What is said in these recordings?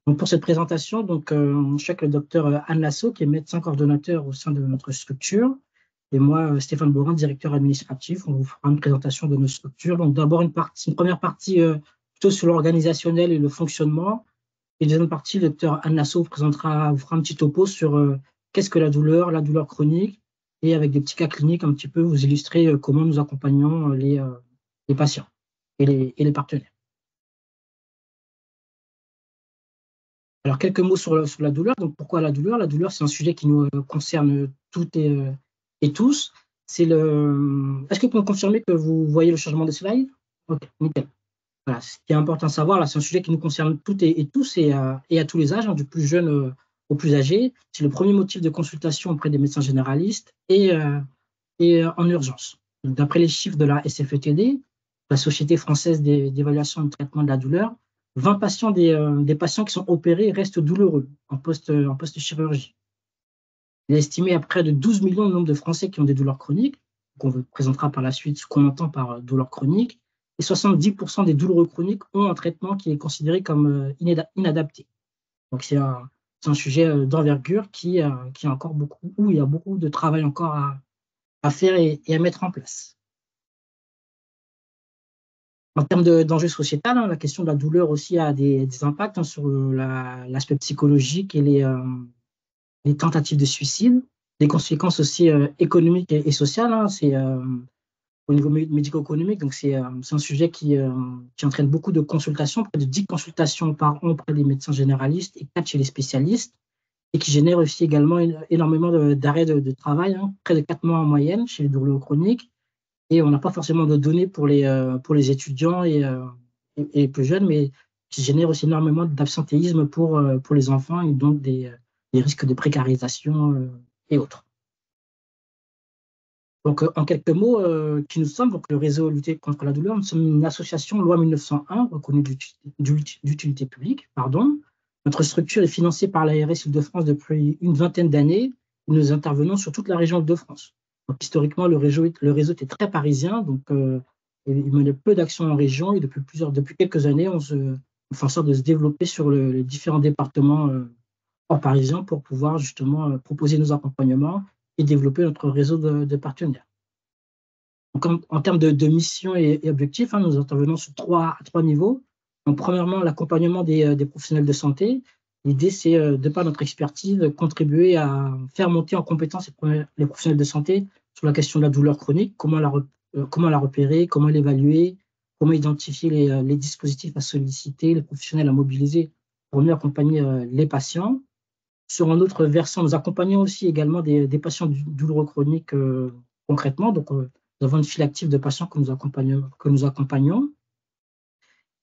Donc pour cette présentation, je suis avec le docteur Anne Lasso, qui est médecin coordonnateur au sein de notre structure, et moi, Stéphane Borin, directeur administratif. On vous fera une présentation de nos structures. Donc d'abord une première partie plutôt sur l'organisationnel et le fonctionnement, et une deuxième partie, le docteur Anne Lasso vous fera un petit topo sur qu'est-ce que la douleur chronique, et avec des petits cas cliniques un petit peu vous illustrer comment nous accompagnons les patients et les partenaires. Alors, quelques mots sur la douleur. Donc, pourquoi la douleur? La douleur, c'est un sujet qui nous concerne toutes et tous. Est-ce que vous pouvez me confirmer que vous voyez le changement de slide? Ok, nickel. Voilà, ce qui est important à savoir, là, c'est un sujet qui nous concerne toutes et tous et à tous les âges, hein, du plus jeune au plus âgé. C'est le premier motif de consultation auprès des médecins généralistes et en urgence. D'après les chiffres de la SFETD, la Société française d'évaluation et de traitement de la douleur, 20 patients des patients qui sont opérés restent douloureux en post-chirurgie. Il est estimé à près de 12 millions le nombre de Français qui ont des douleurs chroniques. On vous présentera par la suite ce qu'on entend par douleur chronique. Et 70% des douloureux chroniques ont un traitement qui est considéré comme inadapté. Donc c'est un sujet d'envergure qui a encore où il y a beaucoup de travail encore à faire et à mettre en place. En termes d'enjeux sociétal, hein, la question de la douleur aussi a des impacts sur l'aspect psychologique et les tentatives de suicide, les conséquences aussi économiques et sociales. Hein, c'est au niveau médico-économique, donc c'est un sujet qui entraîne beaucoup de consultations, près de 10 consultations par an auprès des médecins généralistes et 4 chez les spécialistes, et qui génère aussi également énormément d'arrêts de travail, hein, près de 4 mois en moyenne chez les douleurs chroniques. Et on n'a pas forcément de données pour les étudiants et plus jeunes, mais qui génère aussi énormément d'absentéisme pour les enfants et donc des risques de précarisation et autres. Donc, en quelques mots, qui nous sommes, donc le réseau Lutter contre la douleur, nous sommes une association loi 1901 reconnue d'utilité publique. Notre structure est financée par l'ARS Île-de-France depuis une vingtaine d'années. Nous intervenons sur toute la région Île-de-France. Donc, historiquement, le réseau était très parisien, donc il menait peu d'actions en région, et depuis quelques années, on fait en sorte de se développer sur les différents départements hors parisiens pour pouvoir justement proposer nos accompagnements et développer notre réseau de partenaires. Donc, en termes de mission et objectifs, hein, nous intervenons sur trois niveaux. Donc, premièrement, l'accompagnement des professionnels de santé. L'idée, c'est, de par notre expertise, de contribuer à faire monter en compétence les professionnels de santé sur la question de la douleur chronique, comment la repérer, comment l'évaluer, comment identifier les dispositifs à solliciter, les professionnels à mobiliser pour mieux accompagner les patients. Sur un autre versant, nous accompagnons aussi également des patients douloureux chroniques concrètement. Donc, nous avons une file active de patients que nous accompagnons.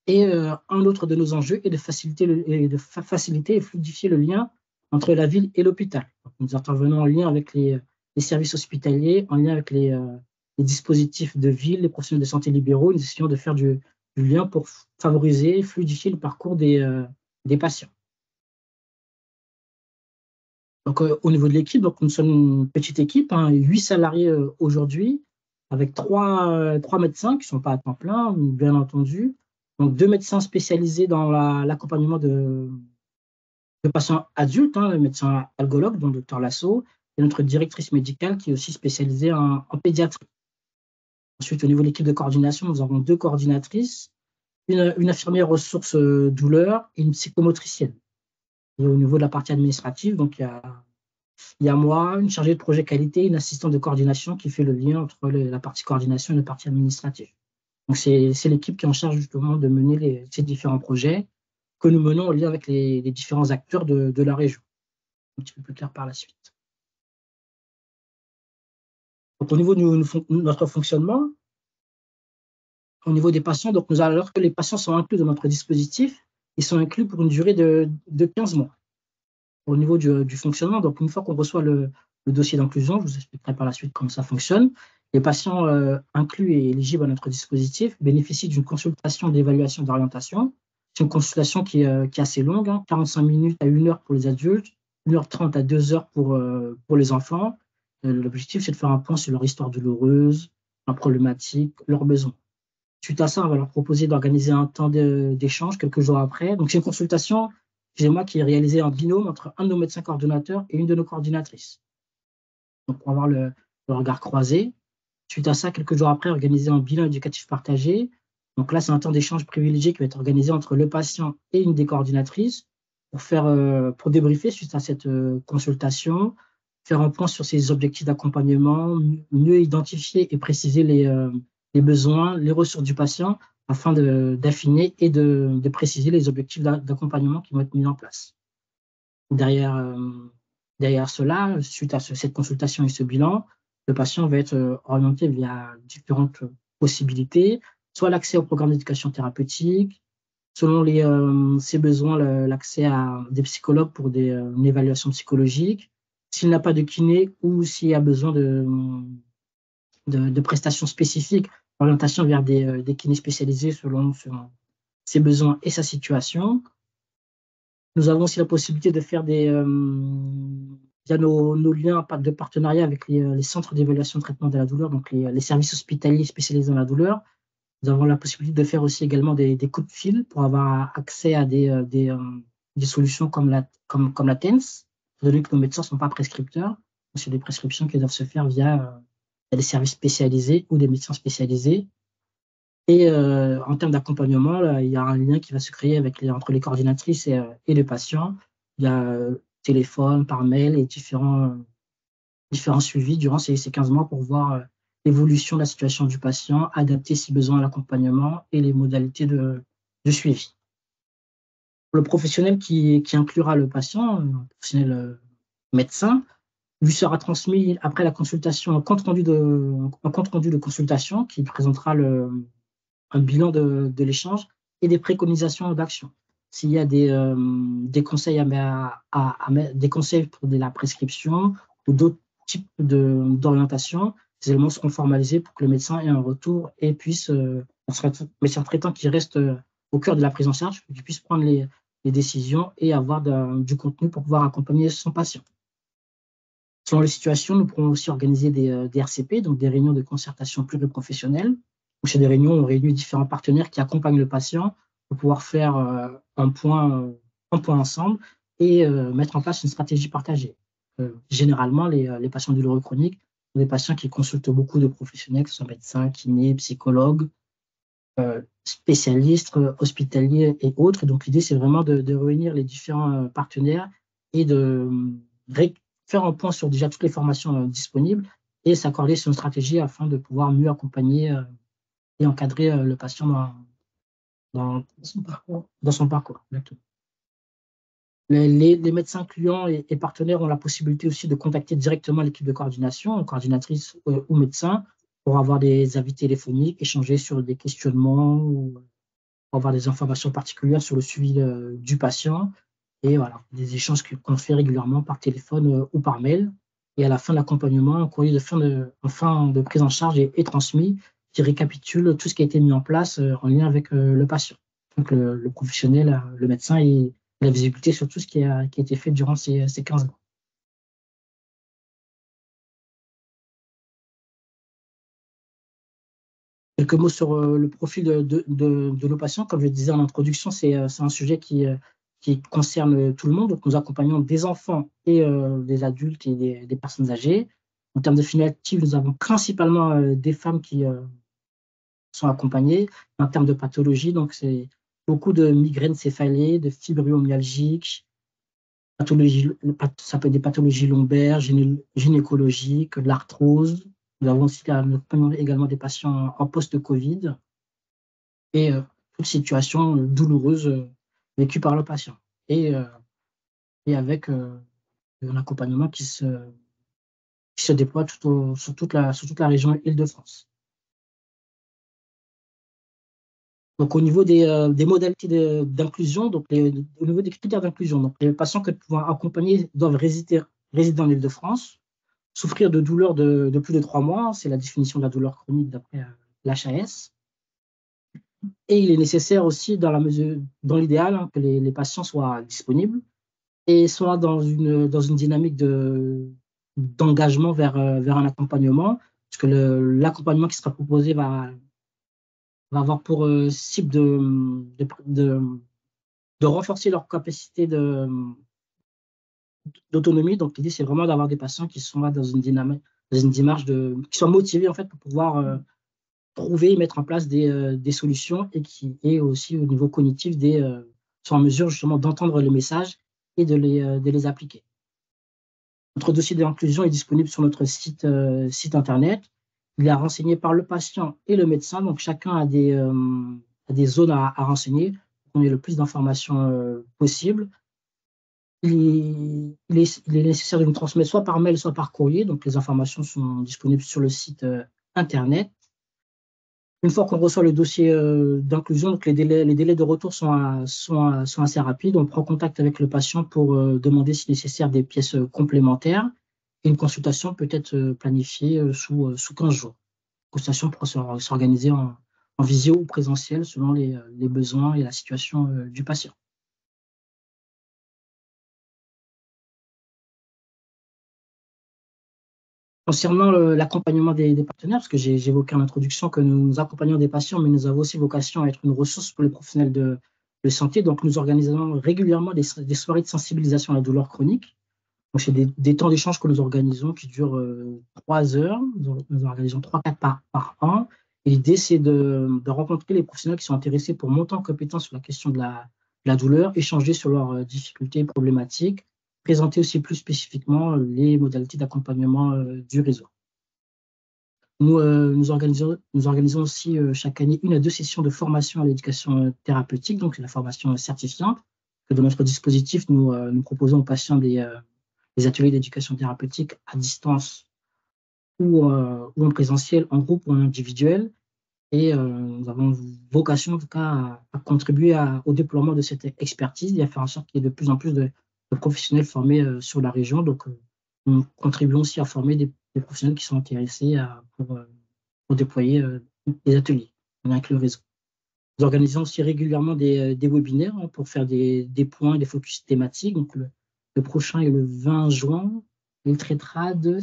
Et un autre de nos enjeux est de faciliter et fluidifier le lien entre la ville et l'hôpital. Nous intervenons en lien avec les services hospitaliers, en lien avec les dispositifs de ville, les professionnels de santé libéraux. Nous essayons de faire du lien pour favoriser et fluidifier le parcours des patients. Donc, au niveau de l'équipe, nous sommes une petite équipe, 8 salariés aujourd'hui, avec 3 médecins qui ne sont pas à temps plein, bien entendu. Donc, 2 médecins spécialisés dans l'accompagnement de patients adultes, le médecin algologue, dont le docteur Lasso, et notre directrice médicale qui est aussi spécialisée en pédiatrie. Ensuite, au niveau de l'équipe de coordination, nous avons 2 coordinatrices, une infirmière ressources douleur et une psychomotricienne. Et au niveau de la partie administrative, donc il y a moi, une chargée de projet qualité, une assistante de coordination qui fait le lien entre la partie coordination et la partie administrative. Donc c'est l'équipe qui est en charge justement de mener ces différents projets que nous menons en lien avec les différents acteurs de la région. Un petit peu plus clair par la suite. Donc au niveau de notre fonctionnement, au niveau des patients, donc alors que les patients sont inclus dans notre dispositif, ils sont inclus pour une durée de 15 mois. Au niveau du fonctionnement, donc une fois qu'on reçoit le dossier d'inclusion, je vous expliquerai par la suite comment ça fonctionne. Les patients inclus et éligibles à notre dispositif bénéficient d'une consultation d'évaluation d'orientation. C'est une consultation qui est assez longue, 45 minutes à 1 heure pour les adultes, 1h30 à 2 heures pour les enfants. L'objectif, c'est de faire un point sur leur histoire douloureuse, leurs problématiques, leurs besoins. Suite à ça, on va leur proposer d'organiser un temps d'échange quelques jours après. Donc, c'est une consultation excusez-moi, qui est réalisé en binôme entre un de nos médecins coordonnateurs et une de nos coordinatrices. Donc, pour avoir le regard croisé. Suite à ça, quelques jours après, organiser un bilan éducatif partagé. Donc là, c'est un temps d'échange privilégié qui va être organisé entre le patient et une des coordinatrices pour débriefer suite à cette consultation, faire un point sur ses objectifs d'accompagnement, mieux identifier et préciser les besoins, les ressources du patient afin d'affiner et de préciser les objectifs d'accompagnement qui vont être mis en place. Derrière cela, suite à cette consultation et ce bilan, le patient va être orienté via différentes possibilités, soit l'accès au programme d'éducation thérapeutique, selon ses besoins, l'accès à des psychologues pour une évaluation psychologique, s'il n'a pas de kiné ou s'il a besoin de prestations spécifiques, orientation vers des kinés spécialisés selon ses besoins et sa situation. Nous avons aussi la possibilité de faire via nos liens de partenariat avec les centres d'évaluation de traitement de la douleur, donc les services hospitaliers spécialisés dans la douleur. Nous avons la possibilité de faire aussi également des coups de fil pour avoir accès à des solutions comme la TENS, étant donné que nos médecins ne sont pas prescripteurs. C'est des prescriptions qui doivent se faire via des services spécialisés ou des médecins spécialisés. Et en termes d'accompagnement, il y a un lien qui va se créer entre les coordinatrices et les patients. Il y a téléphone, par mail et différents suivis durant ces 15 mois pour voir l'évolution de la situation du patient, adapter si besoin à l'accompagnement et les modalités de suivi. Pour le professionnel qui inclura le patient, le professionnel médecin, lui sera transmis après la consultation un compte rendu de consultation qui présentera un bilan de l'échange et des préconisations d'action. S'il y a des conseils des conseils pour de la prescription ou d'autres types d'orientation, ces éléments seront formalisés pour que le médecin ait un retour et puisse, le médecin traitant qui reste au cœur de la prise en charge, qu'il puisse prendre les décisions et avoir du contenu pour pouvoir accompagner son patient. Selon les situations, nous pourrons aussi organiser des RCP, donc des réunions de concertation pluriprofessionnelle, où c'est des réunions où on réunit différents partenaires qui accompagnent le patient pour pouvoir faire un point ensemble et mettre en place une stratégie partagée. Généralement, les patients douloureux chroniques sont des patients qui consultent beaucoup de professionnels, que ce soit médecins, kinés, psychologues, spécialistes, hospitaliers et autres. Et donc, l'idée, c'est vraiment de réunir les différents partenaires et de faire un point sur déjà toutes les formations disponibles et s'accorder sur une stratégie afin de pouvoir mieux accompagner et encadrer le patient dans son parcours. Les médecins clients et partenaires ont la possibilité aussi de contacter directement l'équipe de coordination, coordinatrice ou médecin, pour avoir des avis téléphoniques, échanger sur des questionnements ou pour avoir des informations particulières sur le suivi du patient. Et voilà, des échanges qu'on fait régulièrement par téléphone ou par mail. Et à la fin de l'accompagnement, un courrier de fin de prise en charge est transmis qui récapitule tout ce qui a été mis en place en lien avec le patient. Donc le professionnel, le médecin, il a la visibilité sur tout ce qui a été fait durant ces 15 mois. Quelques mots sur le profil de nos patients. Comme je le disais en introduction, c'est un sujet qui concerne tout le monde. Donc, nous accompagnons des enfants et des adultes et des personnes âgées. En termes de phénotype, nous avons principalement des femmes qui sont accompagnées. En termes de pathologie, donc c'est beaucoup de migraines céphalées, de fibromyalgiques, ça peut être des pathologies lombaires, gynécologiques, de l'arthrose. Nous avons aussi également des patients en post-Covid et toute situation douloureuse vécue par le patient. Et avec un accompagnement qui se déploie sur toute la région Île-de-France. Donc, au niveau des modalités d'inclusion, donc au niveau des critères d'inclusion, donc les patients que nous pouvons accompagner doivent résider dans l'Île-de-France, souffrir de douleurs de plus de 3 mois, c'est la définition de la douleur chronique d'après l'HAS. Et il est nécessaire aussi, dans l'idéal, que les patients soient disponibles et soient dans une dynamique d'engagement vers un accompagnement, parce que l'accompagnement qui sera proposé va avoir pour cible de renforcer leur capacité d'autonomie. Donc, l'idée, c'est vraiment d'avoir des patients qui sont là dans une dynamique, dans une démarche qui soient motivés, en fait, pour pouvoir trouver et mettre en place des solutions et qui est aussi au niveau cognitif sont en mesure justement d'entendre les messages et de les appliquer. Notre dossier d'inclusion est disponible sur notre site internet. Il est renseigné par le patient et le médecin, donc chacun a des zones à renseigner pour qu'on ait le plus d'informations possible. Il est nécessaire de nous transmettre soit par mail, soit par courrier, donc les informations sont disponibles sur le site internet. Une fois qu'on reçoit le dossier d'inclusion, donc les délais de retour sont assez rapides. On prend contact avec le patient pour demander si nécessaire des pièces complémentaires. Et une consultation peut être planifiée sous 15 jours. La consultation pourra s'organiser en visio ou présentiel selon les besoins et la situation du patient. Concernant l'accompagnement des partenaires, parce que j'ai évoqué en introduction que nous accompagnons des patients, mais nous avons aussi vocation à être une ressource pour les professionnels de santé. Donc, nous organisons régulièrement des soirées de sensibilisation à la douleur chronique. Donc, c'est des temps d'échange que nous organisons qui durent 3 heures. Nous organisons 3-4 par an. Et l'idée, c'est de rencontrer les professionnels qui sont intéressés pour monter en compétence sur la question de la douleur, échanger sur leurs difficultés et problématiques, présenter aussi plus spécifiquement les modalités d'accompagnement du réseau. Nous organisons aussi chaque année 1 à 2 sessions de formation à l'éducation thérapeutique, donc la formation certifiante. Dans notre dispositif, nous proposons aux patients des ateliers d'éducation thérapeutique à distance ou en présentiel, en groupe ou en individuel. Et nous avons vocation, en tout cas, à contribuer au déploiement de cette expertise et à faire en sorte qu'il y ait de plus en plus de professionnels formés sur la région. Donc, nous contribuons aussi à former des professionnels qui sont intéressés pour déployer des ateliers avec le réseau. Nous organisons aussi régulièrement des webinaires pour faire des points, des focus thématiques. Donc, le prochain est le 20 juin. Il traitera de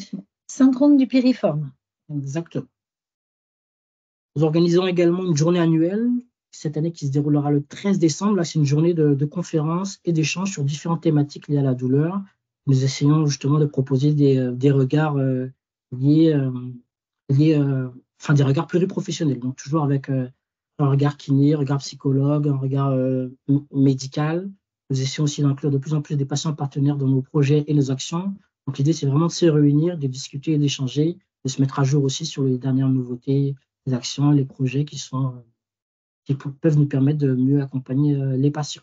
syndrome du piriforme. Exactement. Nous organisons également une journée annuelle, cette année qui se déroulera le 13 décembre. Là, c'est une journée de conférences et d'échanges sur différentes thématiques liées à la douleur. Nous essayons justement de proposer des regards des regards pluriprofessionnels, donc toujours avec un regard kiné, un regard psychologue, un regard médical. Nous essayons aussi d'inclure de plus en plus des patients partenaires dans nos projets et nos actions. Donc l'idée, c'est vraiment de se réunir, de discuter et d'échanger, de se mettre à jour aussi sur les dernières nouveautés, les actions, les projets qui peuvent nous permettre de mieux accompagner les patients.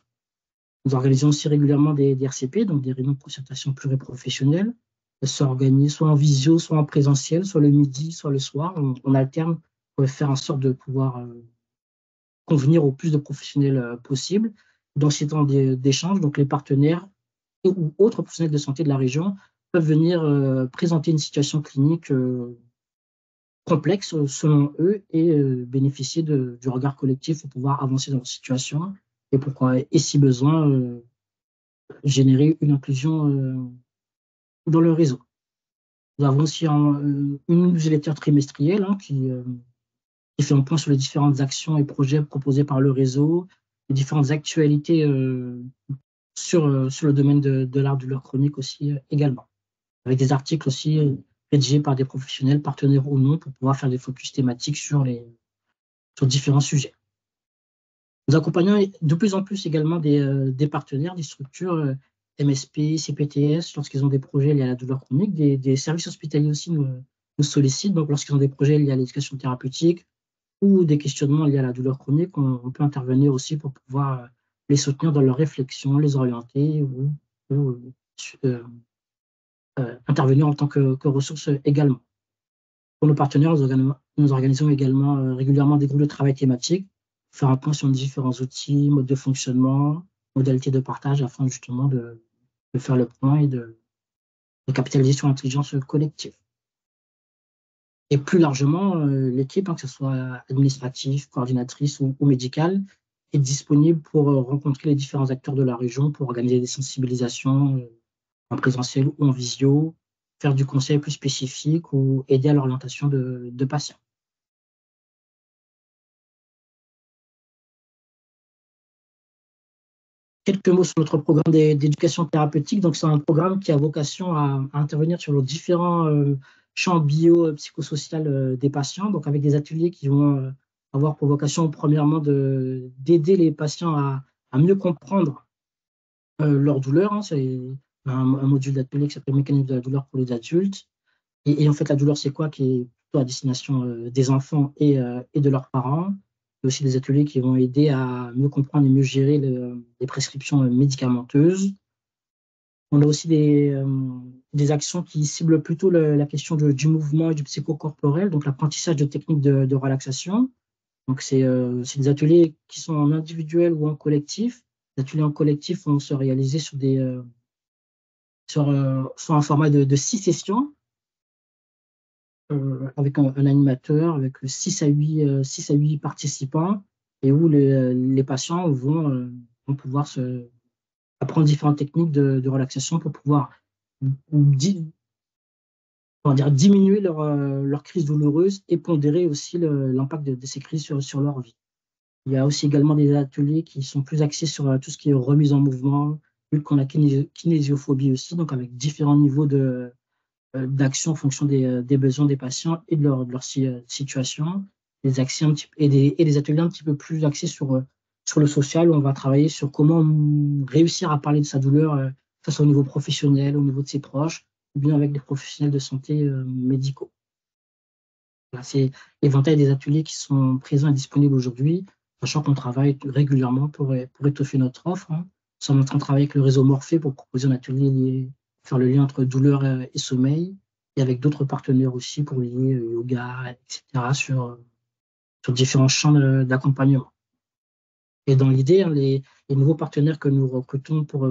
Nous organisons aussi régulièrement des RCP, donc des réunions de concertation pluriprofessionnelles. Elles s'organisent soit en visio, soit en présentiel, soit le midi, soit le soir. On alterne pour faire en sorte de pouvoir convenir au plus de professionnels possible. Dans ces temps d'échange, donc les partenaires ou autres professionnels de santé de la région peuvent venir présenter une situation clinique complexe selon eux et bénéficier du regard collectif pour pouvoir avancer dans leur situation et pourquoi, et si besoin, générer une inclusion dans le réseau. Nous avons aussi une newsletter trimestrielle qui fait un point sur les différentes actions et projets proposés par le réseau, les différentes actualités sur le domaine de la douleur chronique aussi également, avec des articles aussi rédigés par des professionnels, partenaires ou non, pour pouvoir faire des focus thématiques sur différents sujets. Nous accompagnons de plus en plus également des partenaires, des structures MSP, CPTS, lorsqu'ils ont des projets liés à la douleur chronique, des services hospitaliers aussi nous sollicitent, donc lorsqu'ils ont des projets liés à l'éducation thérapeutique ou des questionnements liés à la douleur chronique, on peut intervenir aussi pour pouvoir les soutenir dans leurs réflexions, les orienter ou intervenir en tant que ressources également. Pour nos partenaires, nous organisons également régulièrement des groupes de travail thématiques, faire un point sur les différents outils, modes de fonctionnement, modalités de partage, afin justement de faire le point et de capitaliser sur l'intelligence collective. Et plus largement, l'équipe, que ce soit administrative, coordinatrice ou médicale, est disponible pour rencontrer les différents acteurs de la région, pour organiser des sensibilisations en présentiel ou en visio, faire du conseil plus spécifique ou aider à l'orientation de patients. quelques mots sur notre programme d'éducation thérapeutique. Donc, c'est un programme qui a vocation à intervenir sur les différents champs bio-psychosocial des patients, donc avec des ateliers qui vont avoir pour vocation, premièrement, d'aider les patients à mieux comprendre leur douleur. Hein. C'est un module d'atelier qui s'appelle Mécanisme de la douleur pour les adultes. Et en fait, la douleur, c'est quoi? Qui est plutôt à destination des enfants et de leurs parents. Il y a aussi des ateliers qui vont aider à mieux comprendre et mieux gérer les prescriptions médicamenteuses. On a aussi des actions qui ciblent plutôt la question du mouvement et du psychocorporel, donc l'apprentissage de techniques de relaxation. Donc, c'est des ateliers qui sont en individuel ou en collectif. Les ateliers en collectif vont se réaliser sur un format de 6 sessions. Avec un animateur, avec 6 à 8 participants, et où les patients vont pouvoir apprendre différentes techniques de relaxation pour pouvoir diminuer leur crise douloureuse et pondérer aussi l'impact de ces crises sur leur vie. Il y a aussi également des ateliers qui sont plus axés sur tout ce qui est remise en mouvement, vu qu'on a kinésiophobie aussi, donc avec différents niveaux d'action en fonction des besoins des patients et de leur situation, des actions et des ateliers un petit peu plus axés sur le social, où on va travailler sur comment réussir à parler de sa douleur, que ce soit au niveau professionnel, au niveau de ses proches, ou bien avec des professionnels de santé médicaux. Voilà, c'est l'éventail des ateliers qui sont présents et disponibles aujourd'hui, sachant qu'on travaille régulièrement pour étoffer notre offre. Hein. Nous sommes en train de travailler avec le réseau Morphée pour proposer un atelier faire le lien entre douleur et sommeil, et avec d'autres partenaires aussi pour lier yoga, etc., sur différents champs d'accompagnement. Et dans l'idée, hein, les nouveaux partenaires que nous recrutons pour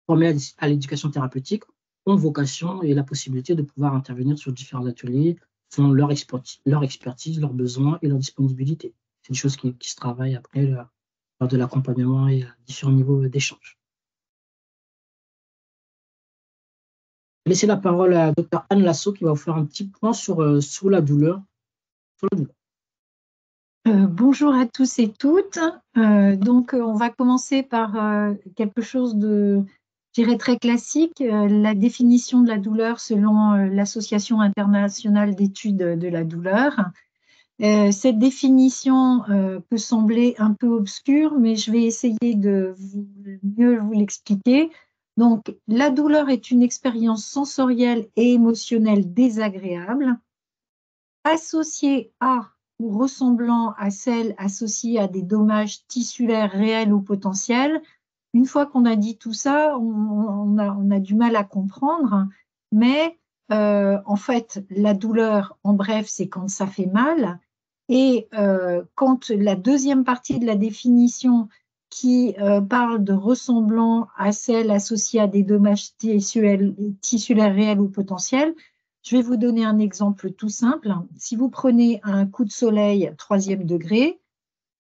former à l'éducation thérapeutique ont vocation et la possibilité de pouvoir intervenir sur différents ateliers selon leur expertise, leurs besoins et leur disponibilité. C'est des choses qui se travaillent après lors de l'accompagnement et à différents niveaux d'échange. Laisser la parole à Dr Anne Lasso qui va vous faire un petit point sur la douleur. Bonjour à tous et toutes. Donc, on va commencer par quelque chose de, je dirais, très classique, la définition de la douleur selon l'Association internationale d'études de la douleur. Cette définition peut sembler un peu obscure, mais je vais essayer de mieux vous l'expliquer. Donc, la douleur est une expérience sensorielle et émotionnelle désagréable associée à ou ressemblant à celle associée à des dommages tissulaires réels ou potentiels. Une fois qu'on a dit tout ça, on a du mal à comprendre, mais en fait, la douleur, en bref, c'est quand ça fait mal. Et quand la deuxième partie de la définition qui parle de ressemblant à celle associée à des dommages tissulaires réels ou potentiels, je vais vous donner un exemple tout simple. Si vous prenez un coup de soleil 3e degré,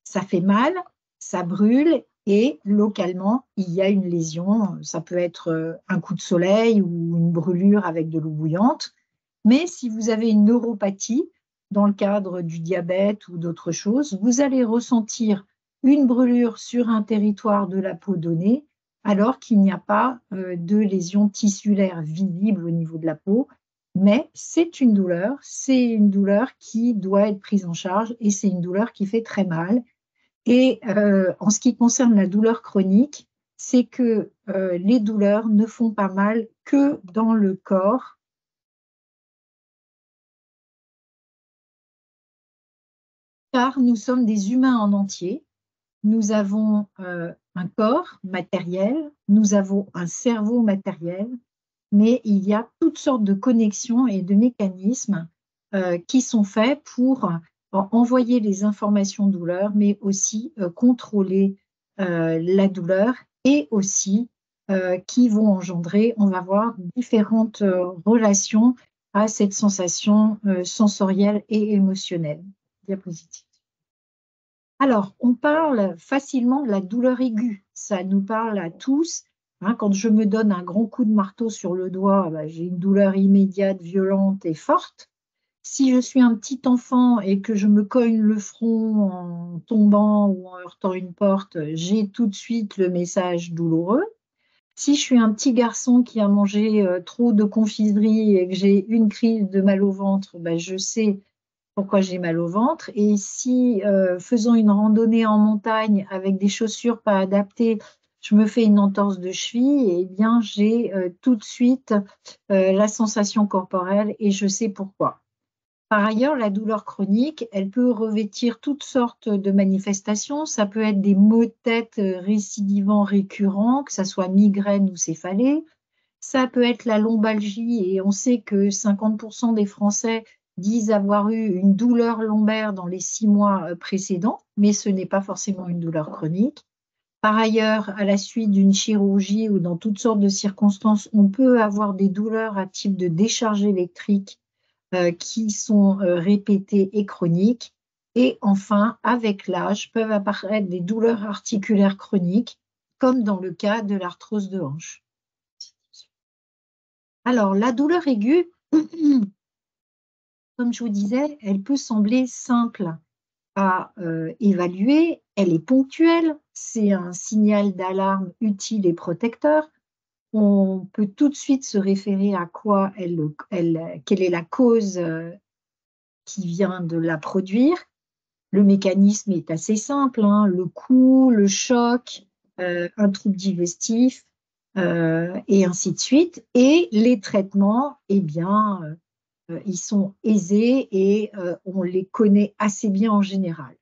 ça fait mal, ça brûle et localement, il y a une lésion. Ça peut être un coup de soleil ou une brûlure avec de l'eau bouillante. Mais si vous avez une neuropathie, dans le cadre du diabète ou d'autres choses, vous allez ressentir une brûlure sur un territoire de la peau donné, alors qu'il n'y a pas de lésion tissulaire visible au niveau de la peau. Mais c'est une douleur qui doit être prise en charge et c'est une douleur qui fait très mal. Et en ce qui concerne la douleur chronique, c'est que les douleurs ne font pas mal que dans le corps. Car nous sommes des humains en entier. Nous avons un corps matériel, nous avons un cerveau matériel, mais il y a toutes sortes de connexions et de mécanismes qui sont faits pour envoyer les informations douleur, mais aussi contrôler la douleur et aussi qui vont engendrer, on va voir, différentes relations à cette sensation sensorielle et émotionnelle. Diapositive. Alors, on parle facilement de la douleur aiguë. Ça nous parle à tous. Hein, quand je me donne un grand coup de marteau sur le doigt, j'ai une douleur immédiate, violente et forte. Si je suis un petit enfant et que je me cogne le front en tombant ou en heurtant une porte, j'ai tout de suite le message douloureux. Si je suis un petit garçon qui a mangé trop de confiserie et que j'ai une crise de mal au ventre, ben, je sais pourquoi j'ai mal au ventre. Et si, faisant une randonnée en montagne avec des chaussures pas adaptées, je me fais une entorse de cheville, eh bien, j'ai tout de suite la sensation corporelle et je sais pourquoi. Par ailleurs, la douleur chronique, elle peut revêtir toutes sortes de manifestations. Ça peut être des maux de tête récidivants récurrents, que ce soit migraine ou céphalée. Ça peut être la lombalgie, et on sait que 50% des Français disent avoir eu une douleur lombaire dans les 6 mois précédents, mais ce n'est pas forcément une douleur chronique. Par ailleurs, à la suite d'une chirurgie ou dans toutes sortes de circonstances, on peut avoir des douleurs à type de décharge électrique qui sont répétées et chroniques. Et enfin, avec l'âge, peuvent apparaître des douleurs articulaires chroniques, comme dans le cas de l'arthrose de hanche. Alors, la douleur aiguë, comme je vous disais, elle peut sembler simple à évaluer, elle est ponctuelle, c'est un signal d'alarme utile et protecteur. On peut tout de suite se référer à quoi quelle est la cause qui vient de la produire. Le mécanisme est assez simple, hein, le coup, le choc, un trouble digestif, et ainsi de suite. Et les traitements, eh bien, ils sont aisés et on les connaît assez bien en général.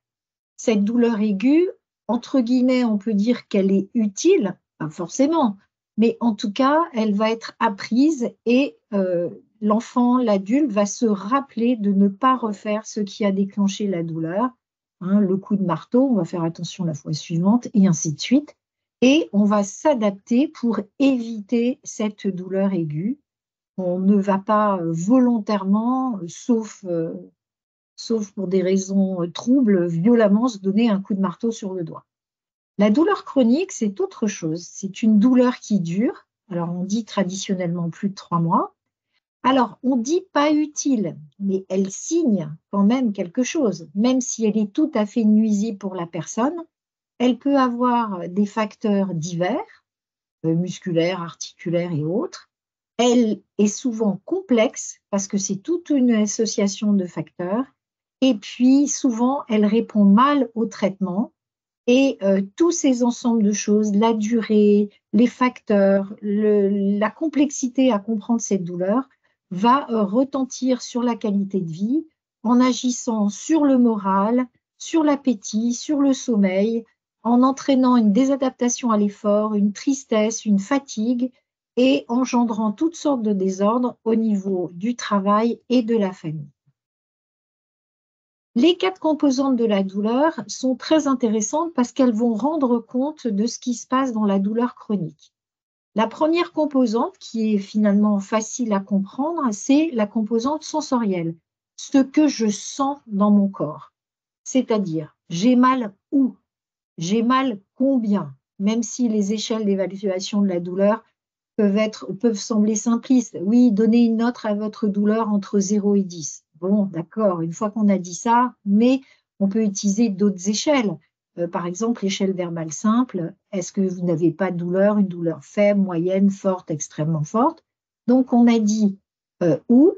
Cette douleur aiguë, entre guillemets, on peut dire qu'elle est utile, pas forcément, mais en tout cas, elle va être apprise et l'enfant, l'adulte va se rappeler de ne pas refaire ce qui a déclenché la douleur. Hein, le coup de marteau, on va faire attention la fois suivante, et ainsi de suite. Et on va s'adapter pour éviter cette douleur aiguë. On ne va pas volontairement, sauf pour des raisons troubles, violemment se donner un coup de marteau sur le doigt. La douleur chronique, c'est autre chose. C'est une douleur qui dure. Alors, on dit traditionnellement plus de 3 mois. Alors, on dit pas utile, mais elle signe quand même quelque chose. Même si elle est tout à fait nuisible pour la personne, elle peut avoir des facteurs divers, musculaires, articulaires et autres. Elle est souvent complexe parce que c'est toute une association de facteurs. Et puis, souvent, elle répond mal au traitement. Et tous ces ensembles de choses, la durée, les facteurs, la complexité à comprendre cette douleur, va retentir sur la qualité de vie en agissant sur le moral, sur l'appétit, sur le sommeil, en entraînant une désadaptation à l'effort, une tristesse, une fatigue et engendrant toutes sortes de désordres au niveau du travail et de la famille. Les 4 composantes de la douleur sont très intéressantes parce qu'elles vont rendre compte de ce qui se passe dans la douleur chronique. La première composante, qui est finalement facile à comprendre, c'est la composante sensorielle, ce que je sens dans mon corps. C'est-à-dire, j'ai mal où? J'ai mal combien? Même si les échelles d'évaluation de la douleur peuvent sembler simplistes. Oui, donnez une note à votre douleur entre 0 et 10. Bon, d'accord, une fois qu'on a dit ça, mais on peut utiliser d'autres échelles. Par exemple, l'échelle verbale simple. Est-ce que vous n'avez pas de douleur, une douleur faible, moyenne, forte, extrêmement forte? Donc, on a dit où.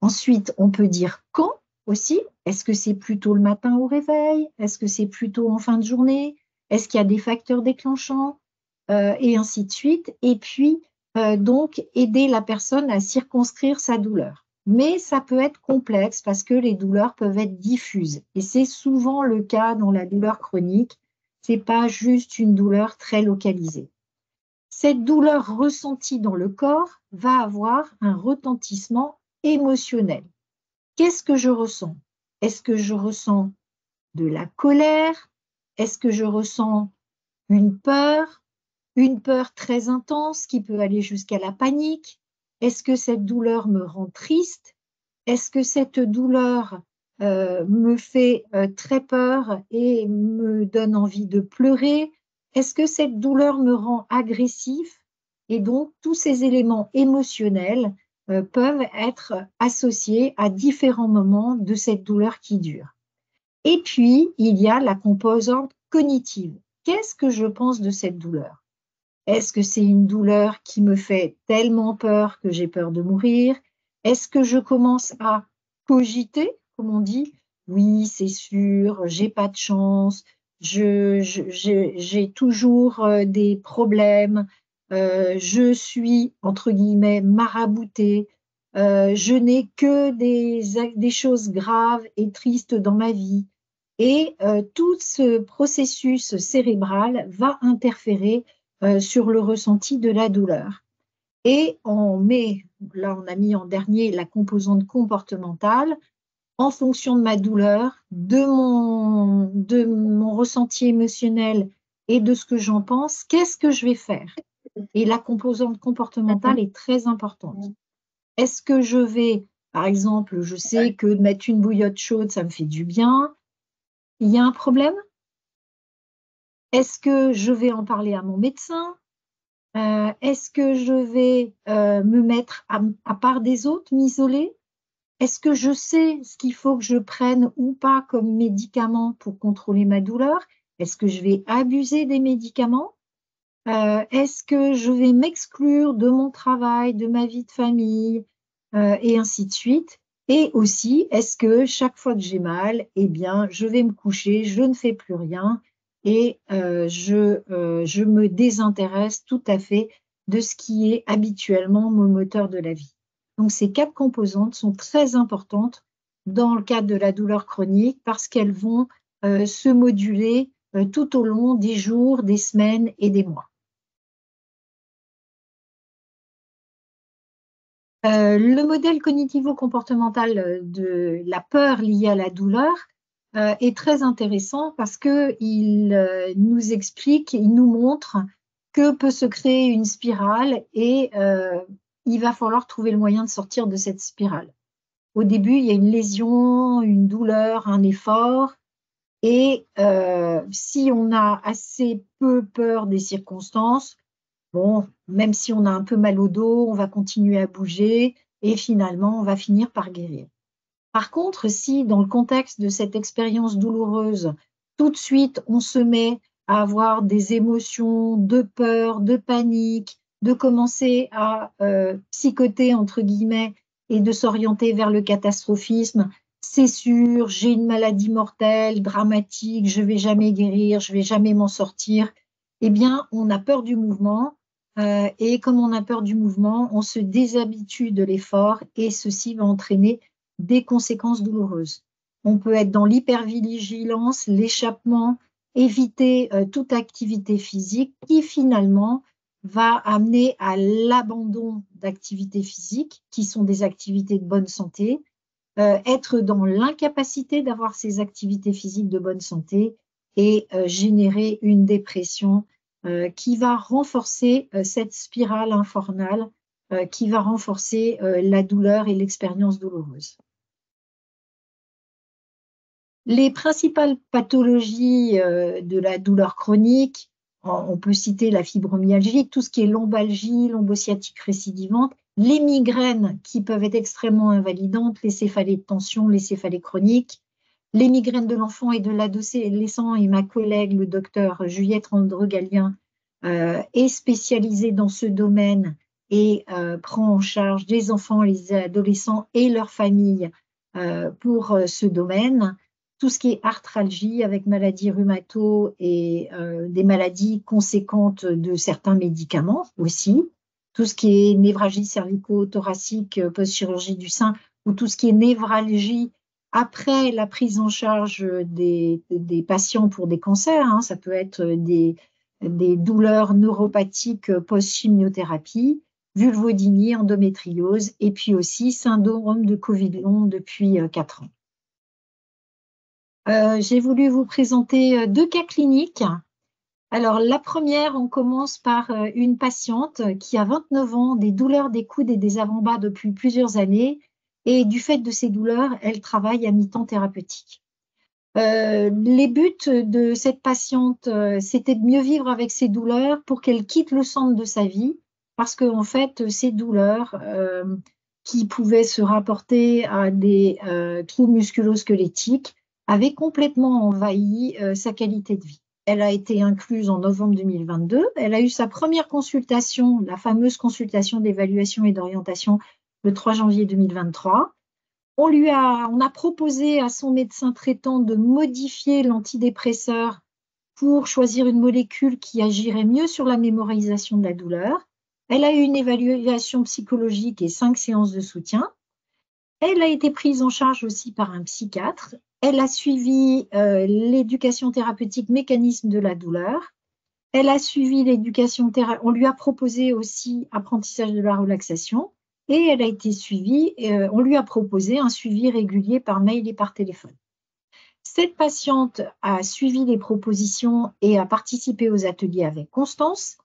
Ensuite, on peut dire quand aussi. Est-ce que c'est plutôt le matin au réveil? Est-ce que c'est plutôt en fin de journée? Est-ce qu'il y a des facteurs déclenchants? Et ainsi de suite. Et puis, donc, aider la personne à circonscrire sa douleur. Mais ça peut être complexe parce que les douleurs peuvent être diffuses. Et c'est souvent le cas dans la douleur chronique. Ce n'est pas juste une douleur très localisée. Cette douleur ressentie dans le corps va avoir un retentissement émotionnel. Qu'est-ce que je ressens? Est-ce que je ressens de la colère? Est-ce que je ressens une peur très intense qui peut aller jusqu'à la panique? Est-ce que cette douleur me rend triste? Est-ce que cette douleur me fait très peur et me donne envie de pleurer? Est-ce que cette douleur me rend agressif? Et donc, tous ces éléments émotionnels peuvent être associées à différents moments de cette douleur qui dure. Et puis, il y a la composante cognitive. Qu'est-ce que je pense de cette douleur? Est-ce que c'est une douleur qui me fait tellement peur que j'ai peur de mourir? Est-ce que je commence à cogiter, comme on dit? Oui, c'est sûr, j'ai pas de chance, j'ai toujours des problèmes, je suis, entre guillemets, maraboutée, je n'ai que des choses graves et tristes dans ma vie. Et tout ce processus cérébral va interférer sur le ressenti de la douleur. Et là on a mis en dernier la composante comportementale, en fonction de ma douleur, de mon ressenti émotionnel et de ce que j'en pense, qu'est-ce que je vais faire? Et la composante comportementale est très importante. Est-ce que je vais, par exemple, je sais que de mettre une bouillotte chaude, ça me fait du bien. Il y a un problème? Est-ce que je vais en parler à mon médecin? Est-ce que je vais me mettre à part des autres, m'isoler? Est-ce que je sais ce qu'il faut que je prenne ou pas comme médicament pour contrôler ma douleur? Est-ce que je vais abuser des médicaments? Est-ce que je vais m'exclure de mon travail, de ma vie de famille, et ainsi de suite? Et aussi, est-ce que chaque fois que j'ai mal, eh bien, je vais me coucher, je ne fais plus rien et je me désintéresse tout à fait de ce qui est habituellement mon moteur de la vie. Donc, ces 4 composantes sont très importantes dans le cadre de la douleur chronique parce qu'elles vont se moduler tout au long des jours, des semaines et des mois. Le modèle cognitivo-comportemental de la peur liée à la douleur est très intéressant parce qu'il nous explique, il nous montre que peut se créer une spirale et il va falloir trouver le moyen de sortir de cette spirale. Au début, il y a une lésion, une douleur, un effort et si on a assez peu peur des circonstances, bon, même si on a un peu mal au dos, on va continuer à bouger et finalement, on va finir par guérir. Par contre, si dans le contexte de cette expérience douloureuse, tout de suite, on se met à avoir des émotions de peur, de panique, de commencer à psychoter, entre guillemets, et de s'orienter vers le catastrophisme, c'est sûr, j'ai une maladie mortelle, dramatique, je ne vais jamais guérir, je ne vais jamais m'en sortir, eh bien, on a peur du mouvement. Et comme on a peur du mouvement, on se déshabitue de l'effort et ceci va entraîner des conséquences douloureuses. On peut être dans l'hypervigilance, l'échappement, éviter toute activité physique qui finalement va amener à l'abandon d'activités physiques qui sont des activités de bonne santé, être dans l'incapacité d'avoir ces activités physiques de bonne santé et générer une dépression qui va renforcer cette spirale infernale, qui va renforcer la douleur et l'expérience douloureuse. Les principales pathologies de la douleur chronique, on peut citer la fibromyalgie, tout ce qui est lombalgie, lombosciatique récidivante, les migraines qui peuvent être extrêmement invalidantes, les céphalées de tension, les céphalées chroniques, les migraines de l'enfant et de l'adolescent, et ma collègue, le docteur Juliette Andregalien, est spécialisée dans ce domaine et prend en charge les enfants, les adolescents et leurs familles pour ce domaine. Tout ce qui est arthralgie avec maladies rhumato et des maladies conséquentes de certains médicaments aussi. Tout ce qui est névralgie cervico-thoracique, post-chirurgie du sein, ou tout ce qui est névralgie après la prise en charge des patients pour des cancers. Hein, ça peut être des douleurs neuropathiques post-chimiothérapie, vulvodynie, endométriose, et puis aussi syndrome de Covid long depuis 4 ans. J'ai voulu vous présenter 2 cas cliniques. Alors, la première, on commence par une patiente qui a 29 ans, des douleurs des coudes et des avant-bras depuis plusieurs années. Et du fait de ces douleurs, elle travaille à mi-temps thérapeutique. Les buts de cette patiente, c'était de mieux vivre avec ses douleurs pour qu'elle quitte le centre de sa vie. Parce qu'en fait, ces douleurs qui pouvaient se rapporter à des troubles musculo-squelettiques avaient complètement envahi sa qualité de vie. Elle a été incluse en novembre 2022. Elle a eu sa première consultation, la fameuse consultation d'évaluation et d'orientation, le 3 janvier 2023. On a proposé à son médecin traitant de modifier l'antidépresseur pour choisir une molécule qui agirait mieux sur la mémorisation de la douleur. Elle a eu une évaluation psychologique et 5 séances de soutien. Elle a été prise en charge aussi par un psychiatre. Elle a suivi l'éducation thérapeutique mécanisme de la douleur. Elle a suivi l'éducation thérapeutique. On lui a proposé aussi apprentissage de la relaxation. Et elle a été suivie. On lui a proposé un suivi régulier par mail et par téléphone. Cette patiente a suivi les propositions et a participé aux ateliers avec constance.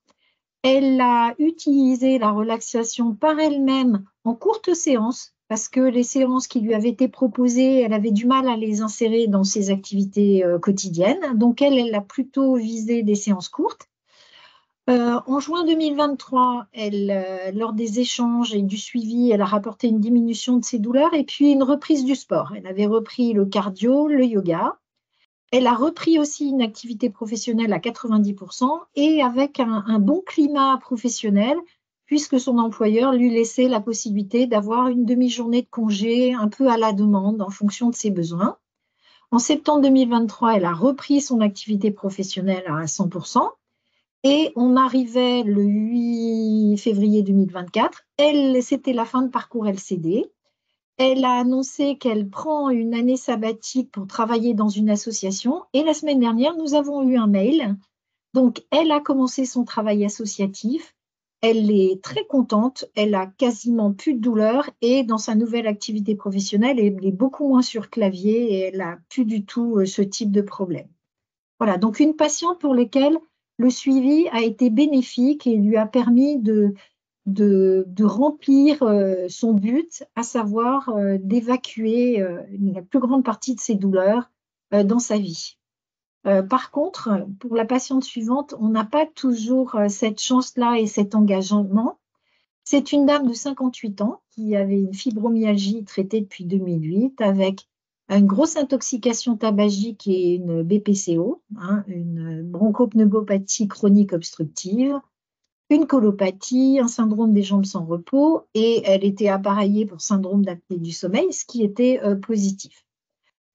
Elle a utilisé la relaxation par elle-même en courte séance parce que les séances qui lui avaient été proposées, elle avait du mal à les insérer dans ses activités quotidiennes. Donc, elle a plutôt visé des séances courtes. En juin 2023, lors des échanges et du suivi, elle a rapporté une diminution de ses douleurs et puis une reprise du sport. Elle avait repris le cardio, le yoga. Elle a repris aussi une activité professionnelle à 90% et avec un bon climat professionnel, puisque son employeur lui laissait la possibilité d'avoir une demi-journée de congé un peu à la demande en fonction de ses besoins. En septembre 2023, elle a repris son activité professionnelle à 100%. Et on arrivait le 8 février 2024. C'était la fin de parcours LCD. Elle a annoncé qu'elle prend une année sabbatique pour travailler dans une association. Et la semaine dernière, nous avons eu un mail. Donc, elle a commencé son travail associatif. Elle est très contente. Elle a quasiment plus de douleur. Et dans sa nouvelle activité professionnelle, elle est beaucoup moins sur clavier et elle n'a plus du tout ce type de problème. Voilà, donc une patiente pour laquelle le suivi a été bénéfique et lui a permis de remplir son but, à savoir d'évacuer la plus grande partie de ses douleurs dans sa vie. Par contre, pour la patiente suivante, on n'a pas toujours cette chance-là et cet engagement. C'est une dame de 58 ans qui avait une fibromyalgie traitée depuis 2008 avec une grosse intoxication tabagique et une BPCO, une bronchopneumopathie chronique obstructive, une colopathie, un syndrome des jambes sans repos et elle était appareillée pour syndrome d'apnée du sommeil, ce qui était positif.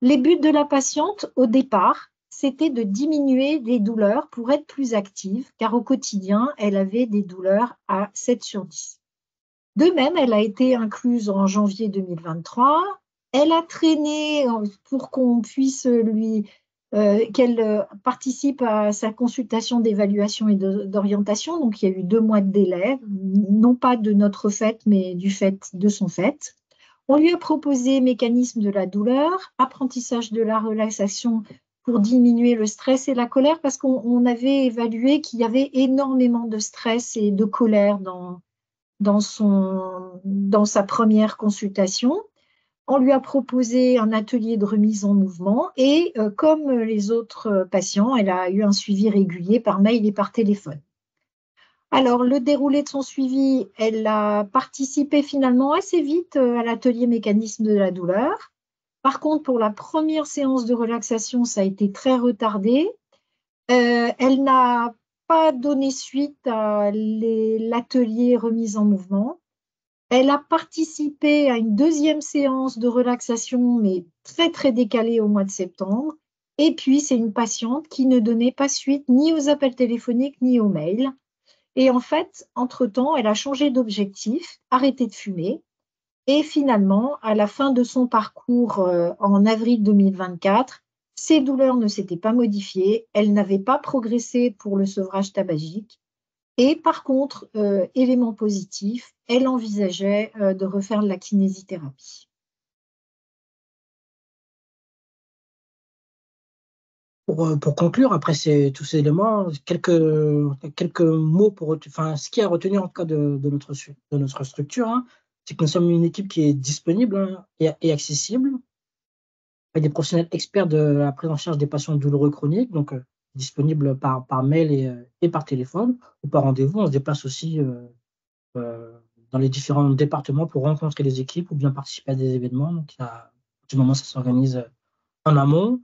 Les buts de la patiente, au départ, c'était de diminuer les douleurs pour être plus active, car au quotidien, elle avait des douleurs à 7 sur 10. De même, elle a été incluse en janvier 2023. Elle a traîné pour qu'on puisse qu'elle participe à sa consultation d'évaluation et d'orientation. Donc, il y a eu 2 mois de délai, non pas de notre fait, mais du fait de son fait. On lui a proposé mécanisme de la douleur, apprentissage de la relaxation pour diminuer le stress et la colère, parce qu'on avait évalué qu'il y avait énormément de stress et de colère dans sa première consultation. On lui a proposé un atelier de remise en mouvement et comme les autres patients, elle a eu un suivi régulier par mail et par téléphone. Alors, le déroulé de son suivi, elle a participé finalement assez vite à l'atelier mécanisme de la douleur. Par contre, pour la première séance de relaxation, ça a été très retardé. Elle n'a pas donné suite à l'atelier remise en mouvement. Elle a participé à une deuxième séance de relaxation, mais très, très décalée au mois de septembre. Et puis, c'est une patiente qui ne donnait pas suite ni aux appels téléphoniques ni aux mails. Et en fait, entre-temps, elle a changé d'objectif, arrêté de fumer. Et finalement, à la fin de son parcours en avril 2024, ses douleurs ne s'étaient pas modifiées. Elle n'avait pas progressé pour le sevrage tabagique. Et par contre, élément positif, elle envisageait de refaire de la kinésithérapie. Pour conclure, après tous ces éléments, quelques mots ce qui a retenu en tout cas de notre structure, c'est que nous sommes une équipe qui est disponible et accessible, avec des professionnels experts de la prise en charge des patients douloureux chroniques, donc disponibles par mail et par téléphone ou par rendez-vous. On se déplace aussi dans les différents départements pour rencontrer les équipes ou bien participer à des événements. Donc, du moment, ça s'organise en amont.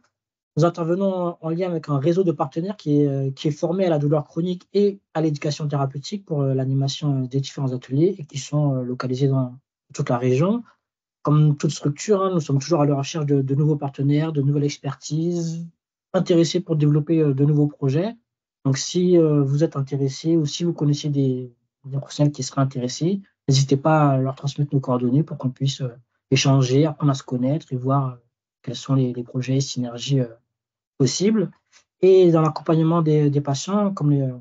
Nous intervenons en lien avec un réseau de partenaires qui est formé à la douleur chronique et à l'éducation thérapeutique pour l'animation des différents ateliers et qui sont localisés dans toute la région. Comme toute structure, nous sommes toujours à la recherche de nouveaux partenaires, de nouvelles expertises, intéressés pour développer de nouveaux projets. Donc, si vous êtes intéressé ou si vous connaissez des professionnels qui seraient intéressés, n'hésitez pas à leur transmettre nos coordonnées pour qu'on puisse échanger, apprendre à se connaître et voir quels sont les projets et synergies possibles. Et dans l'accompagnement des patients, comme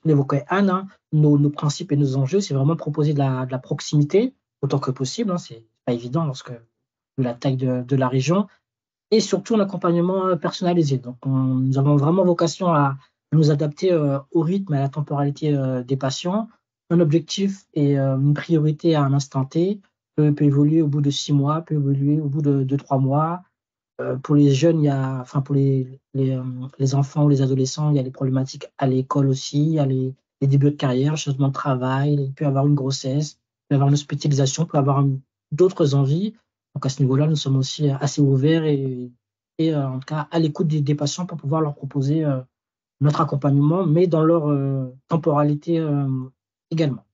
l'évoquait Anne, nos principes et nos enjeux, c'est vraiment proposer de la proximité autant que possible. C'est pas évident lorsque vu la taille de la région et surtout un accompagnement personnalisé. Donc, nous avons vraiment vocation à nous adapter au rythme et à la temporalité des patients. Un objectif et une priorité à un instant T peut évoluer au bout de 6 mois, peut évoluer au bout de 3 mois. Pour les jeunes, enfin pour les enfants ou les adolescents, il y a les problématiques à l'école aussi, il y a les débuts de carrière, le changement de travail, il peut y avoir une grossesse, il peut y avoir une hospitalisation, il peut y avoir d'autres envies. Donc à ce niveau-là, nous sommes aussi assez ouverts et en tout cas à l'écoute des patients pour pouvoir leur proposer notre accompagnement, mais dans leur temporalité également.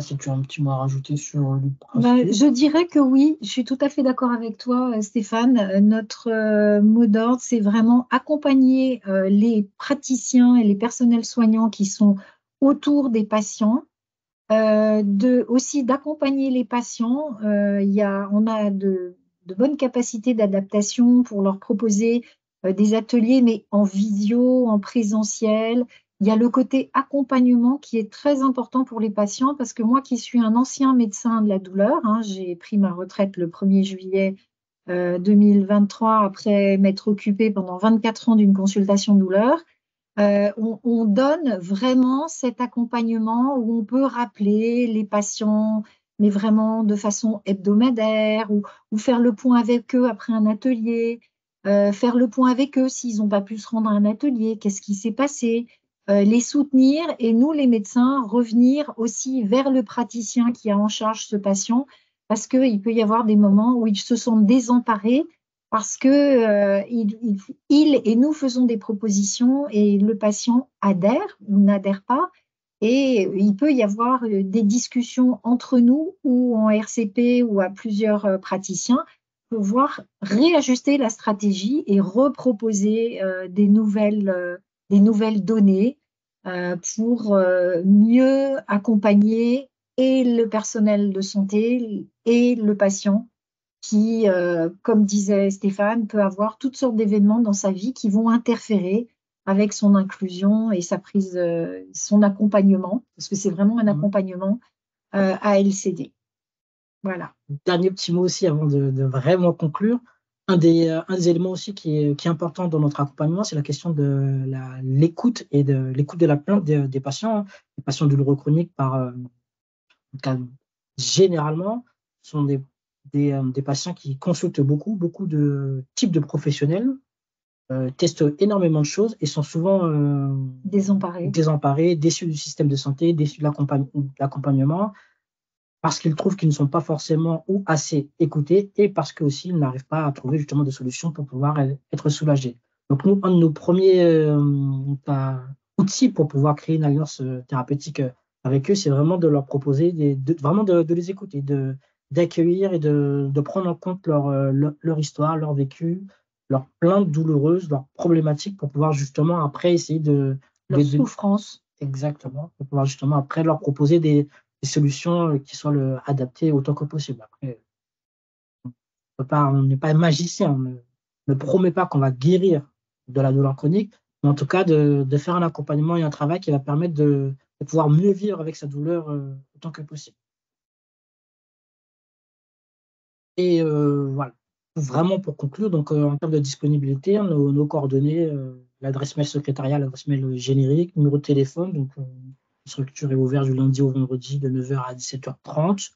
Si tu as un petit mot à rajouter sur le principe. Je dirais que oui, je suis tout à fait d'accord avec toi, Stéphane. Notre mot d'ordre, c'est vraiment accompagner les praticiens et les personnels soignants qui sont autour des patients, aussi d'accompagner les patients. On a de bonnes capacités d'adaptation pour leur proposer des ateliers, mais en visio, en présentiel. Il y a le côté accompagnement qui est très important pour les patients parce que moi qui suis un ancien médecin de la douleur, j'ai pris ma retraite le 1er juillet 2023 après m'être occupée pendant 24 ans d'une consultation douleur. On donne vraiment cet accompagnement où on peut rappeler les patients, mais vraiment de façon hebdomadaire ou faire le point avec eux après un atelier, faire le point avec eux s'ils n'ont pas pu se rendre à un atelier, qu'est-ce qui s'est passé, les soutenir et nous, les médecins, revenir aussi vers le praticien qui a en charge ce patient parce qu'il peut y avoir des moments où ils se sentent désemparés parce que il et nous faisons des propositions et le patient adhère ou n'adhère pas. Et il peut y avoir des discussions entre nous ou en RCP ou à plusieurs praticiens pour voir réajuster la stratégie et reproposer des nouvelles données pour mieux accompagner et le personnel de santé et le patient qui, comme disait Stéphane, peut avoir toutes sortes d'événements dans sa vie qui vont interférer avec son inclusion et son accompagnement, parce que c'est vraiment un accompagnement à LCD. Voilà. Dernier petit mot aussi avant de vraiment conclure. Un des éléments aussi qui est important dans notre accompagnement, c'est la question de l'écoute et de l'écoute de la plainte des patients. Les patients douloureux chroniques, généralement, sont des patients qui consultent beaucoup de types de professionnels, testent énormément de choses et sont souvent désemparés, déçus du système de santé, déçus de l'accompagnement, parce qu'ils trouvent qu'ils ne sont pas forcément ou assez écoutés et parce qu'aussi ils n'arrivent pas à trouver justement de solutions pour pouvoir être soulagés. Donc nous, un de nos premiers outils pour pouvoir créer une alliance thérapeutique avec eux, c'est vraiment de leur proposer, vraiment de les écouter, d'accueillir et de prendre en compte leur histoire, leur vécu, leurs plaintes douloureuses, leurs problématiques pour pouvoir justement après essayer leur souffrance. Exactement, pour pouvoir justement après leur proposer des solutions qui soient adaptées autant que possible. Après, on n'est pas magicien, on ne promet pas qu'on va guérir de la douleur chronique, mais en tout cas de faire un accompagnement et un travail qui va permettre de pouvoir mieux vivre avec sa douleur autant que possible. Et voilà, vraiment pour conclure, donc en termes de disponibilité, nos coordonnées, l'adresse mail secrétariat, l'adresse mail générique, numéro de téléphone, donc la structure est ouverte du lundi au vendredi de 9h à 17h30.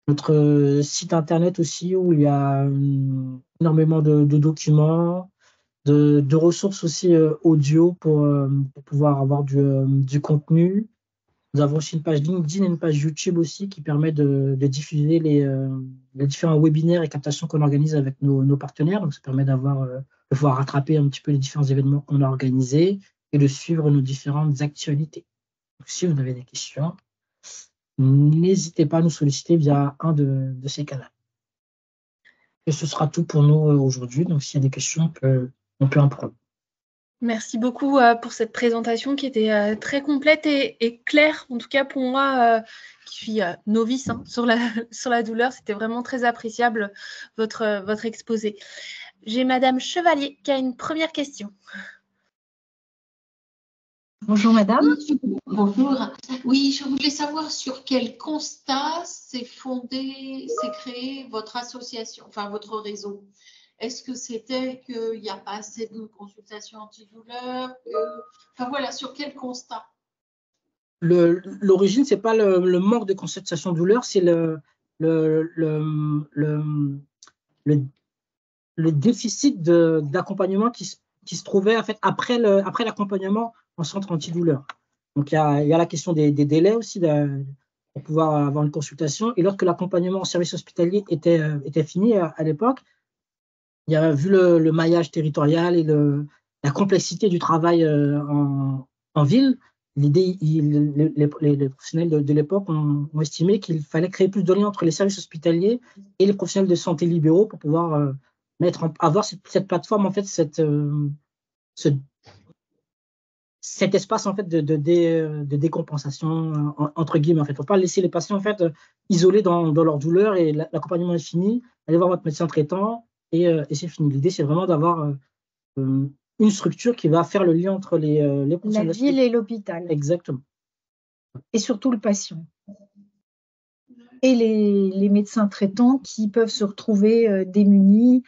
Notre site internet aussi où il y a énormément de documents, de ressources aussi audio pour pouvoir avoir du contenu. Nous avons aussi une page LinkedIn et une page YouTube aussi qui permet de diffuser les différents webinaires et captations qu'on organise avec nos partenaires. Donc, ça permet de pouvoir rattraper un petit peu les différents événements qu'on a organisés et de suivre nos différentes actualités. Donc, si vous avez des questions, n'hésitez pas à nous solliciter via un de ces canaux. Et ce sera tout pour nous aujourd'hui. Donc, s'il y a des questions, on peut en prendre. Merci beaucoup pour cette présentation qui était très complète et claire, en tout cas pour moi qui suis novice sur la douleur. C'était vraiment très appréciable votre exposé. J'ai Madame Chevalier qui a une première question. Bonjour Madame. Bonjour. Oui, je voulais savoir sur quel constat s'est créé votre association, enfin votre réseau. Est-ce que c'était qu'il n'y a pas assez de consultations antidouleurs? Enfin voilà, sur quel constat? L'origine, ce n'est pas le manque de consultation douleur, c'est le déficit d'accompagnement qui se trouvait en fait après l'accompagnement en centre antidouleur. Donc, il y a la question des délais aussi pour pouvoir avoir une consultation. Et lorsque l'accompagnement en service hospitalier était fini à l'époque, il y a vu le maillage territorial et la complexité du travail en ville. L'idée, les professionnels de l'époque ont estimé qu'il fallait créer plus de liens entre les services hospitaliers et les professionnels de santé libéraux pour pouvoir avoir cette plateforme, en fait, cet espace en fait de décompensation entre guillemets. En fait, il ne faut pas laisser les patients en fait isolés dans leur douleur et l'accompagnement est fini. Allez voir votre médecin traitant et c'est fini. L'idée, c'est vraiment d'avoir une structure qui va faire le lien entre les la ville et l'hôpital. Exactement. Et surtout le patient. Et les médecins traitants qui peuvent se retrouver démunis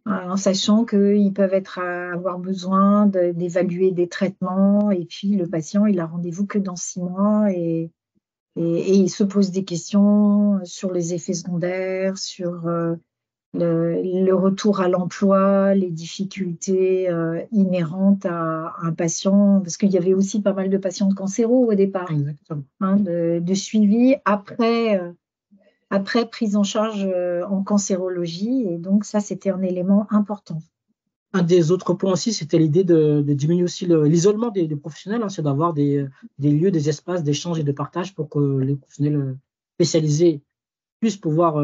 en sachant qu'ils peuvent avoir besoin d'évaluer des traitements et puis le patient, il a rendez-vous que dans 6 mois et il se pose des questions sur les effets secondaires, sur le retour à l'emploi, les difficultés inhérentes à un patient, parce qu'il y avait aussi pas mal de patients de cancéro au départ, de suivi après prise en charge en cancérologie, et donc ça, c'était un élément important. Un des autres points aussi, c'était l'idée de diminuer aussi l'isolement des professionnels, c'est d'avoir des lieux, des espaces d'échange et de partage pour que les professionnels spécialisés puissent pouvoir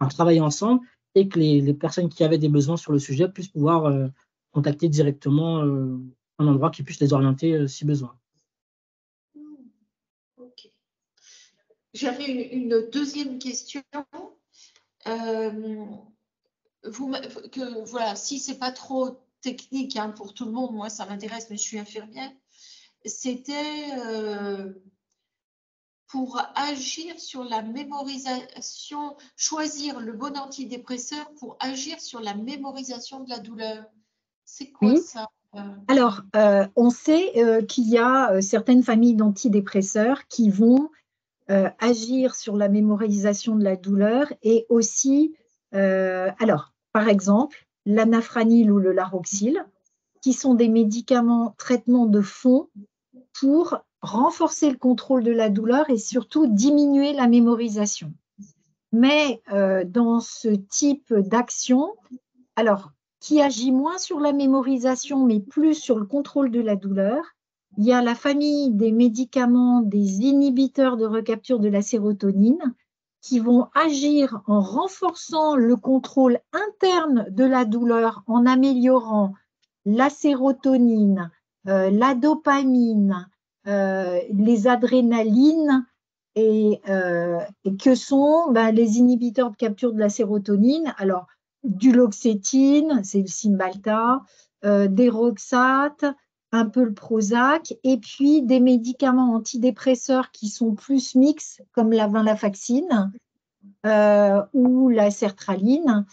travailler ensemble et que les personnes qui avaient des besoins sur le sujet puissent pouvoir contacter directement un endroit qui puisse les orienter si besoin. Okay. J'avais une deuxième question. Voilà, si ce n'est pas trop technique pour tout le monde, moi ça m'intéresse, mais je suis infirmière, c'était pour agir sur la mémorisation, choisir le bon antidépresseur pour agir sur la mémorisation de la douleur. C'est quoi ça? Alors, on sait qu'il y a certaines familles d'antidépresseurs qui vont agir sur la mémorisation de la douleur et aussi, alors, par exemple, l'anafranil ou le laroxyl, qui sont des médicaments traitements de fond pour renforcer le contrôle de la douleur et surtout diminuer la mémorisation. Mais dans ce type d'action, alors, qui agit moins sur la mémorisation, mais plus sur le contrôle de la douleur, il y a la famille des médicaments, des inhibiteurs de recapture de la sérotonine, qui vont agir en renforçant le contrôle interne de la douleur, en améliorant la sérotonine, la dopamine, les adrénalines, et que sont les inhibiteurs de capture de la sérotonine. Alors, du Loxétine, c'est le Cymbalta, des Roxates, un peu le Prozac, et puis des médicaments antidépresseurs qui sont plus mixtes, comme la venlafaxine ou la sertraline.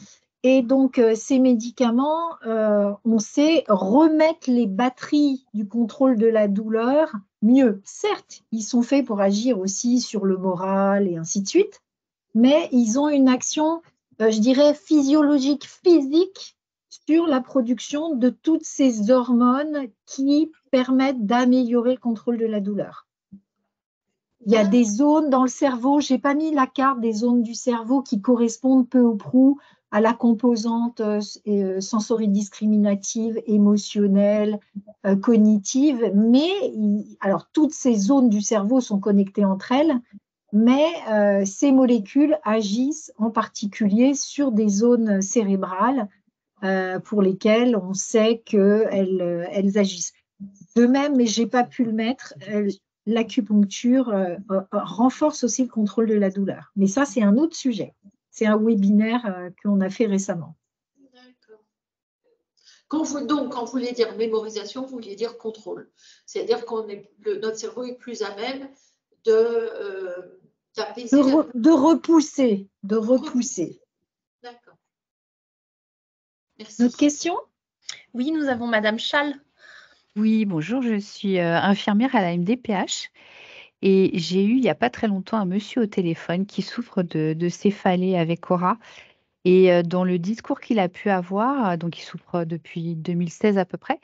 Et donc, ces médicaments, on sait, remettre les batteries du contrôle de la douleur mieux. Certes, ils sont faits pour agir aussi sur le moral et ainsi de suite, mais ils ont une action, je dirais, physiologique, physique, sur la production de toutes ces hormones qui permettent d'améliorer le contrôle de la douleur. Il y a des zones dans le cerveau, je n'ai pas mis la carte des zones du cerveau qui correspondent peu ou prou à la composante sensoridiscriminative, émotionnelle, cognitive, mais alors toutes ces zones du cerveau sont connectées entre elles, mais ces molécules agissent en particulier sur des zones cérébrales pour lesquelles on sait qu'elles agissent. De même, mais je n'ai pas pu le mettre, l'acupuncture renforce aussi le contrôle de la douleur. Mais ça, c'est un autre sujet. C'est un webinaire qu'on a fait récemment. D'accord. Quand vous voulez dire mémorisation, vous voulez dire contrôle. C'est-à-dire notre cerveau est plus à même d'apaiser de repousser. D'accord. Merci. Notre question? Oui, nous avons Madame Chal. Oui, bonjour, je suis infirmière à la MDPH et j'ai eu il n'y a pas très longtemps un monsieur au téléphone qui souffre de céphalée avec aura. Et dans le discours qu'il a pu avoir, donc il souffre depuis 2016 à peu près,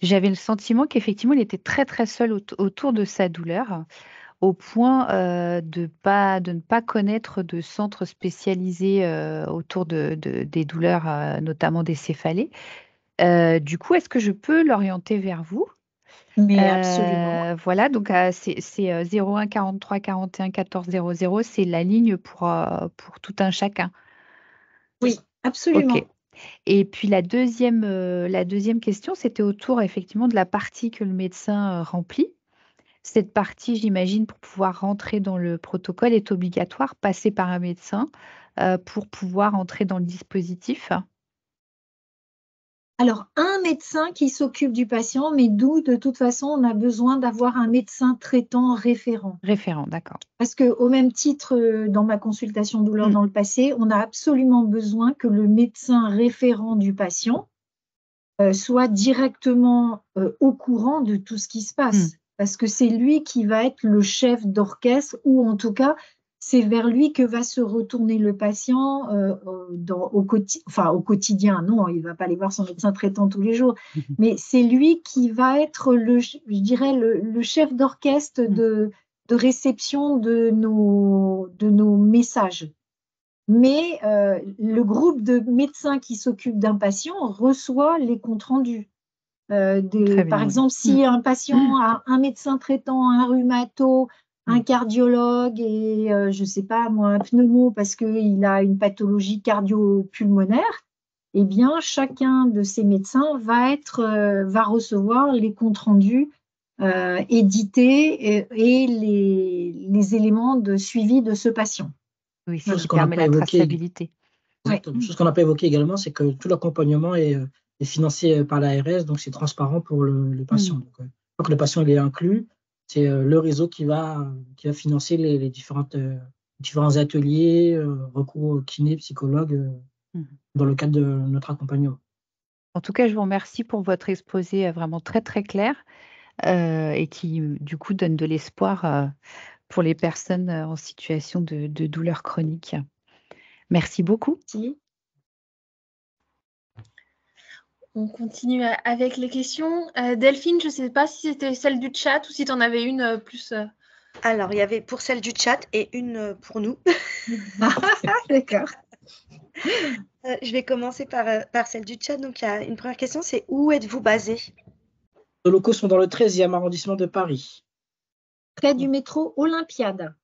j'avais le sentiment qu'effectivement, il était très, très seul autour de sa douleur, au point de ne pas connaître de centre spécialisé autour des douleurs, notamment des céphalées. Du coup, est-ce que je peux l'orienter vers vous? Mais absolument. Voilà, donc c'est 01 43 41 14 00, c'est la ligne pour tout un chacun. Oui, absolument. Ok. Et puis la deuxième question, c'était autour effectivement de la partie que le médecin remplit. Cette partie, j'imagine, pour pouvoir rentrer dans le protocole, est obligatoire, passer par un médecin pour pouvoir entrer dans le dispositif. Alors, un médecin qui s'occupe du patient, mais d'où, de toute façon, on a besoin d'avoir un médecin traitant référent. Référent, d'accord. Parce qu'au même titre, dans ma consultation douleur dans le passé, on a absolument besoin que le médecin référent du patient soit directement au courant de tout ce qui se passe. Parce que c'est lui qui va être le chef d'orchestre, ou en tout cas, c'est vers lui que va se retourner le patient au quotidien. Non, il ne va pas aller voir son médecin traitant tous les jours, mais c'est lui qui va être, je dirais, le chef d'orchestre de réception de nos messages. Mais le groupe de médecins qui s'occupe d'un patient reçoit les comptes rendus. Par exemple, si un patient a un médecin traitant, un rhumato, un cardiologue et, je ne sais pas moi, un pneumo parce qu'il a une pathologie cardio-pulmonaire, eh bien, chacun de ces médecins va recevoir les comptes rendus édités et les éléments de suivi de ce patient. Oui, c'est ce qui permet la traçabilité. Exactement. Chose qu'on n'a pas évoqué également, c'est que tout l'accompagnement est financé par l'ARS, donc c'est transparent pour le patient. Donc, que le patient il est inclus, c'est le réseau qui va financer les différents ateliers, recours au kiné, psychologue, dans le cadre de notre accompagnement. En tout cas, je vous remercie pour votre exposé vraiment très, très clair et qui, du coup, donne de l'espoir pour les personnes en situation de douleur chronique. Merci beaucoup. Merci. On continue avec les questions. Delphine, je ne sais pas si c'était celle du chat ou si tu en avais une plus. Alors, il y avait pour celle du chat et une pour nous. D'accord. Je vais commencer par celle du chat. Donc, il y a une première question, c'est où êtes-vous basé? Nos locaux sont dans le 13e arrondissement de Paris. Près du métro Olympiade.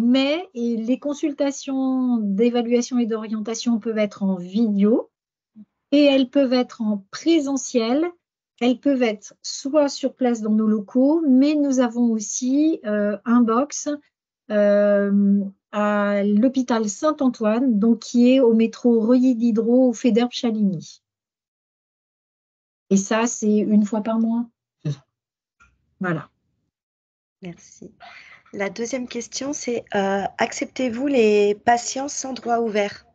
Mais les consultations d'évaluation et d'orientation peuvent être en vidéo et elles peuvent être en présentiel. Elles peuvent être soit sur place dans nos locaux, mais nous avons aussi un box à l'hôpital Saint-Antoine, donc qui est au métro Reuilly-Diderot au Fédère-Chaligny. Et ça, c'est une fois par mois. Voilà. Merci. La deuxième question, c'est acceptez-vous les patients sans droit ouvert?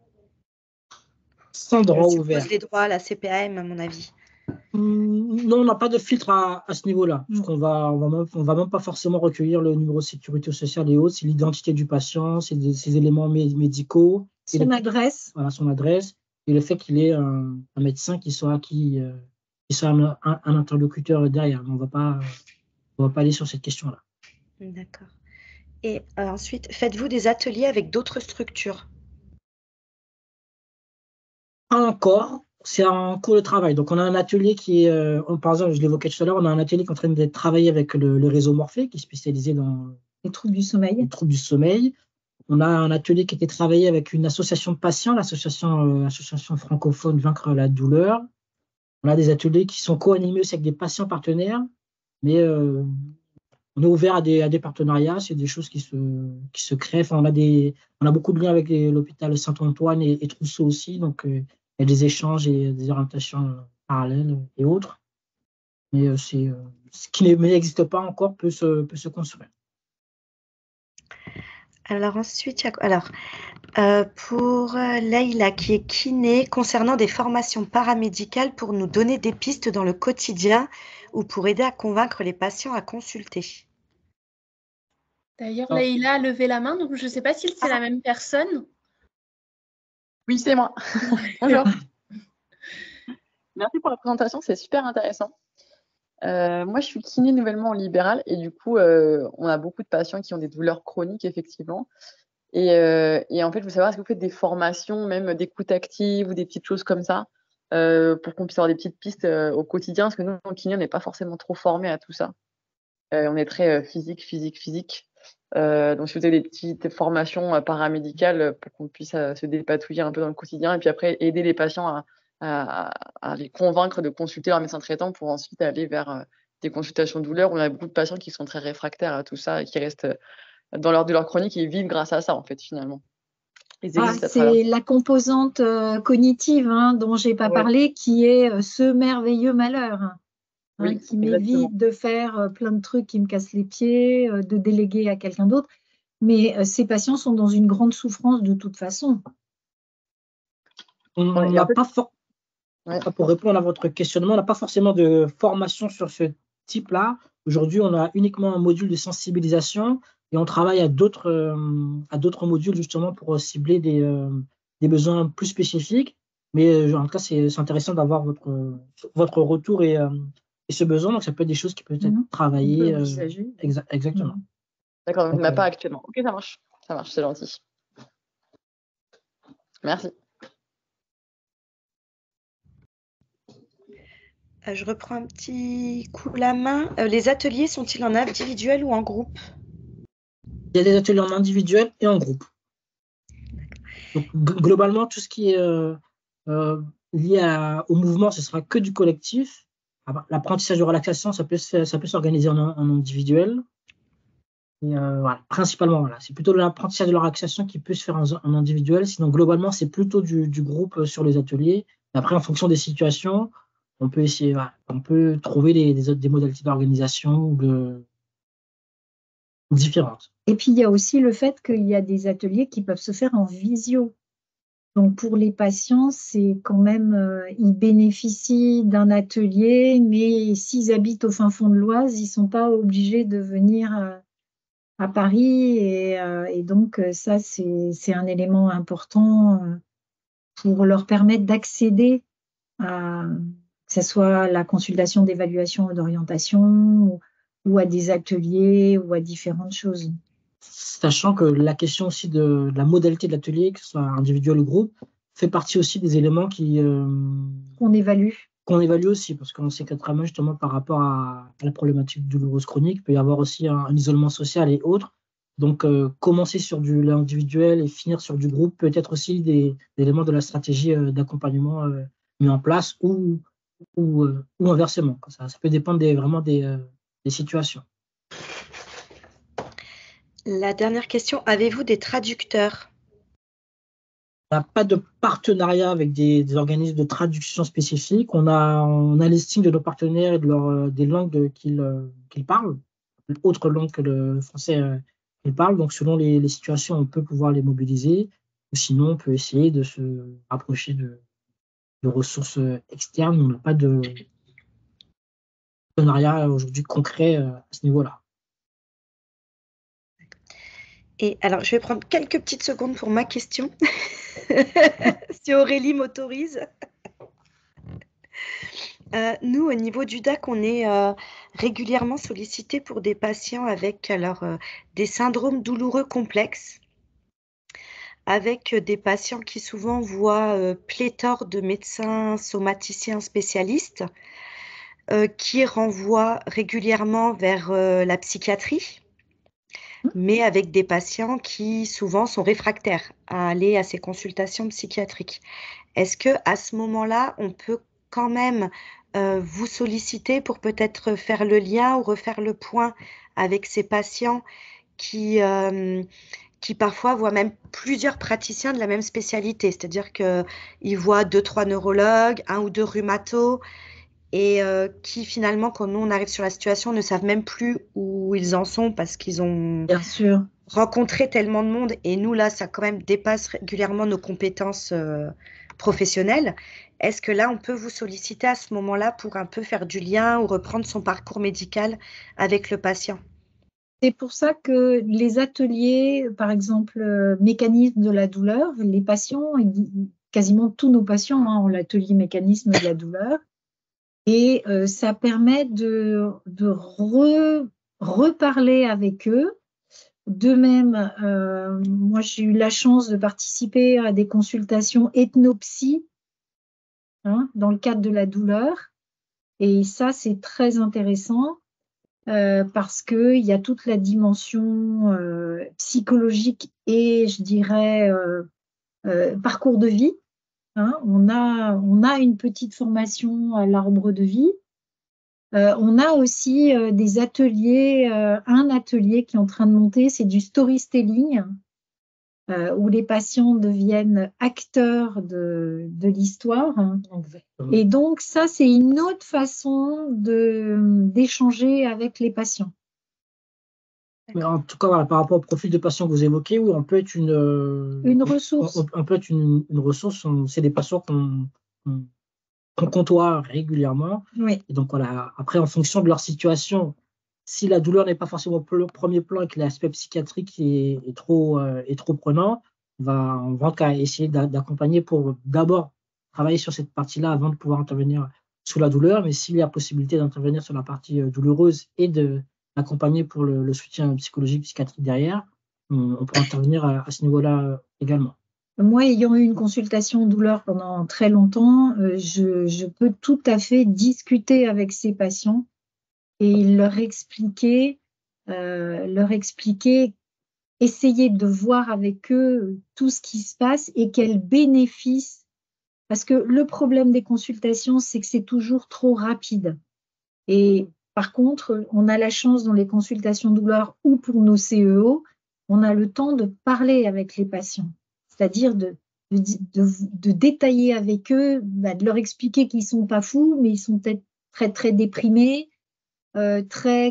Sans droit ouvert. Je suppose les droits à la CPAM, à mon avis. Non, on n'a pas de filtre à ce niveau-là. On va même pas forcément recueillir le numéro de sécurité sociale et autres. C'est l'identité du patient, c'est ses éléments médicaux, Son adresse. Voilà, son adresse et le fait qu'il ait un médecin qui soit un interlocuteur derrière. Mais on va pas aller sur cette question-là. D'accord. Et ensuite, faites-vous des ateliers avec d'autres structures? Pas encore, c'est en cours de travail. Donc, on a un atelier par exemple, je l'évoquais tout à l'heure, on a un atelier qui est en train d'être travaillé avec le réseau Morphée, qui est spécialisé dans les troubles du sommeil. Les troubles du sommeil. On a un atelier qui a été travaillé avec une association de patients, l'association francophone Vaincre la douleur. On a des ateliers qui sont co-animés aussi avec des patients partenaires, mais on est ouvert à des partenariats, c'est des choses qui se créent. Enfin, on a beaucoup de liens avec l'hôpital Saint-Antoine et Trousseau aussi, donc il y a des échanges et des orientations parallèles et autres. Mais ce qui n'existe pas encore peut se construire. Alors ensuite, pour Leïla qui est kiné, concernant des formations paramédicales pour nous donner des pistes dans le quotidien ou pour aider à convaincre les patients à consulter. D'ailleurs, Leïla a levé la main, donc je ne sais pas si c'est la même personne. Oui, c'est moi. Bonjour. Merci pour la présentation, c'est super intéressant. Moi, je suis kiné nouvellement en libéral et du coup, on a beaucoup de patients qui ont des douleurs chroniques, effectivement. Et en fait, je veux savoir, est-ce que vous faites des formations, même d'écoute active ou des petites choses comme ça, pour qu'on puisse avoir des petites pistes au quotidien, parce que nous, en kiné, on n'est pas forcément trop formés à tout ça. On est très physique. Donc, si vous avez des petites formations paramédicales pour qu'on puisse se dépatouiller un peu dans le quotidien et puis après aider les patients à les convaincre de consulter leur médecin traitant pour ensuite aller vers des consultations de douleur. On a beaucoup de patients qui sont très réfractaires à tout ça et qui restent dans leur douleur chronique et vivent grâce à ça, en fait, finalement. C'est la composante cognitive dont je n'ai pas parlé, qui est ce merveilleux malheur. Qui m'évite de faire plein de trucs qui me cassent les pieds, de déléguer à quelqu'un d'autre. Mais ces patients sont dans une grande souffrance de toute façon. Pour répondre à votre questionnement, on n'a pas forcément de formation sur ce type-là. Aujourd'hui, on a uniquement un module de sensibilisation et on travaille à d'autres modules justement pour cibler des besoins plus spécifiques. Mais en tout cas, c'est intéressant d'avoir votre retour et ce besoin. Donc, ça peut être des choses qui peuvent être travaillées. Exactement. D'accord, donc on n'a pas actuellement. Ok, ça marche, c'est gentil. Merci. Je reprends un petit coup la main. Les ateliers sont-ils en individuel ou en groupe? Il y a des ateliers en individuel et en groupe. Donc, globalement, tout ce qui est lié au mouvement, ce sera que du collectif. L'apprentissage de relaxation, ça peut s'organiser en individuel. Et, principalement, c'est plutôt l'apprentissage de la relaxation qui peut se faire en individuel. Sinon, globalement, c'est plutôt du groupe sur les ateliers. Et après, en fonction des situations, on peut essayer, on peut trouver des modalités d'organisation différentes. Et puis, il y a aussi le fait qu'il y a des ateliers qui peuvent se faire en visio. Donc, pour les patients, c'est quand même, ils bénéficient d'un atelier, mais s'ils habitent au fin fond de l'Oise, ils ne sont pas obligés de venir à Paris. Et donc, ça, c'est un élément important pour leur permettre d'accéder à, que ce soit la consultation d'évaluation ou d'orientation, ou à des ateliers, ou à différentes choses. Sachant que la question aussi de la modalité de l'atelier, que ce soit individuel ou groupe, fait partie aussi des éléments qu'on évalue. Qu'on évalue aussi, parce qu'on sait qu'être justement par rapport à la problématique douloureuse chronique, il peut y avoir aussi un isolement social et autres. Donc, commencer sur l'individuel et finir sur du groupe peut être aussi des éléments de la stratégie d'accompagnement mis en place ou inversement. Ça peut dépendre vraiment des situations. La dernière question, avez-vous des traducteurs? On n'a pas de partenariat avec des organismes de traduction spécifiques. On a les signes de nos partenaires et des langues qu'ils parlent, autre langue que le français qu'ils parlent. Donc, selon les situations, on peut pouvoir les mobiliser. Ou sinon, on peut essayer de se rapprocher de ressources externes. On n'a pas de partenariat aujourd'hui concret à ce niveau-là. Et alors, je vais prendre quelques petites secondes pour ma question. Si Aurélie m'autorise. Nous, au niveau du DAC, on est régulièrement sollicité pour des patients avec des syndromes douloureux complexes, avec des patients qui souvent voient pléthore de médecins somaticiens spécialistes, qui renvoient régulièrement vers la psychiatrie, mais avec des patients qui souvent sont réfractaires à aller à ces consultations psychiatriques. Est-ce que à ce moment-là, on peut quand même vous solliciter pour peut-être faire le lien ou refaire le point avec ces patients qui parfois voient même plusieurs praticiens de la même spécialité, c'est-à-dire qu'ils voient 2-3 neurologues, 1 ou 2 rhumatos, et qui finalement, quand nous on arrive sur la situation, ne savent même plus où ils en sont parce qu'ils ont Bien sûr. rencontré tellement de monde, et nous là, ça quand même dépasse régulièrement nos compétences professionnelles. Est-ce que là, on peut vous solliciter à ce moment-là pour un peu faire du lien ou reprendre son parcours médical avec le patient? C'est pour ça que les ateliers, par exemple, mécanisme de la douleur, les patients, quasiment tous nos patients ont l'atelier mécanisme de la douleur. Et ça permet de reparler avec eux. De même, moi, j'ai eu la chance de participer à des consultations ethnopsie dans le cadre de la douleur. Et ça, c'est très intéressant parce qu'il y a toute la dimension psychologique et, je dirais, parcours de vie. On a une petite formation à l'arbre de vie. On a aussi des ateliers, un atelier qui est en train de monter, c'est du storytelling, où les patients deviennent acteurs de l'histoire. Exactement. Et donc, ça, c'est une autre façon d'échanger avec les patients. Mais en tout cas, voilà, par rapport au profil de patient que vous évoquez, oui, on peut être une ressource. On peut être une ressource. C'est des patients qu'on côtoie régulièrement. Oui. Et donc, voilà, après, en fonction de leur situation, si la douleur n'est pas forcément au premier plan et que l'aspect psychiatrique est trop prenant, on va en tout cas essayer d'accompagner pour d'abord travailler sur cette partie-là avant de pouvoir intervenir sous la douleur. Mais s'il y a possibilité d'intervenir sur la partie douloureuse et d'accompagner pour le soutien psychologique, psychiatrique derrière, on peut intervenir à ce niveau-là également. Moi, ayant eu une consultation douleur pendant très longtemps, je peux tout à fait discuter avec ces patients et leur expliquer, essayer de voir avec eux tout ce qui se passe et quels bénéfices. Parce que le problème des consultations, c'est que c'est toujours trop rapide. Et par contre, on a la chance dans les consultations douleur ou pour nos CEO, on a le temps de parler avec les patients. C'est-à-dire de détailler avec eux, de leur expliquer qu'ils ne sont pas fous, mais ils sont peut-être très, très déprimés,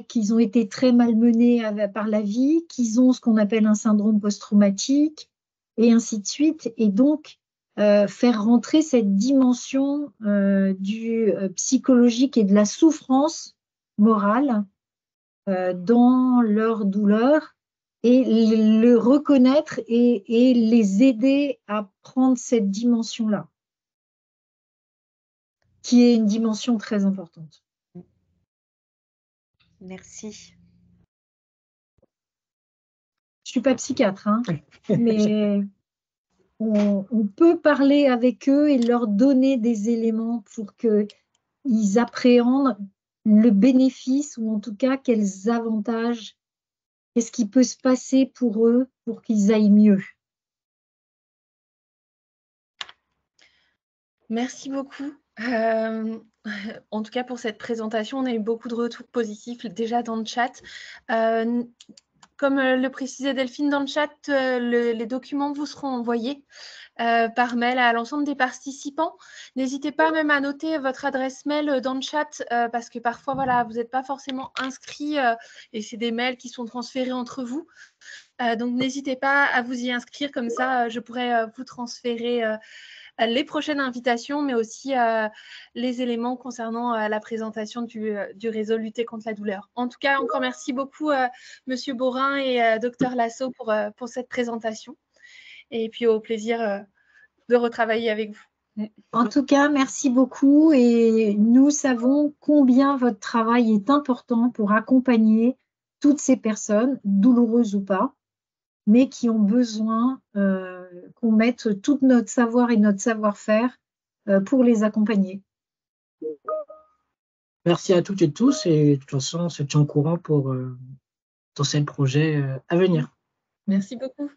qu'ils ont été très malmenés par la vie, qu'ils ont ce qu'on appelle un syndrome post-traumatique, et ainsi de suite. Et donc, faire rentrer cette dimension du psychologique et de la souffrance morale dans leur douleur, et le reconnaître et les aider à prendre cette dimension-là, qui est une dimension très importante. Merci. Je ne suis pas psychiatre, mais on peut parler avec eux et leur donner des éléments pour qu'ils appréhendent le bénéfice, ou en tout cas quels avantages, qu'est-ce qui peut se passer pour eux pour qu'ils aillent mieux. Merci beaucoup. En tout cas, pour cette présentation, on a eu beaucoup de retours positifs déjà dans le chat. Comme le précisait Delphine dans le chat, les documents vous seront envoyés par mail à l'ensemble des participants. N'hésitez pas même à noter votre adresse mail dans le chat parce que parfois, voilà, vous n'êtes pas forcément inscrit et c'est des mails qui sont transférés entre vous. Donc, n'hésitez pas à vous y inscrire. Comme ça, je pourrai vous transférer les prochaines invitations, mais aussi les éléments concernant la présentation du réseau Lutter contre la douleur. En tout cas, encore merci beaucoup, Monsieur Borin et Dr Lasso pour cette présentation. Et puis, au plaisir de retravailler avec vous. En tout cas, merci beaucoup et nous savons combien votre travail est important pour accompagner toutes ces personnes, douloureuses ou pas, mais qui ont besoin qu'on mette tout notre savoir et notre savoir-faire pour les accompagner. Merci à toutes et tous et de toute façon, on se tient au courant pour potentiels projets à venir. Merci beaucoup.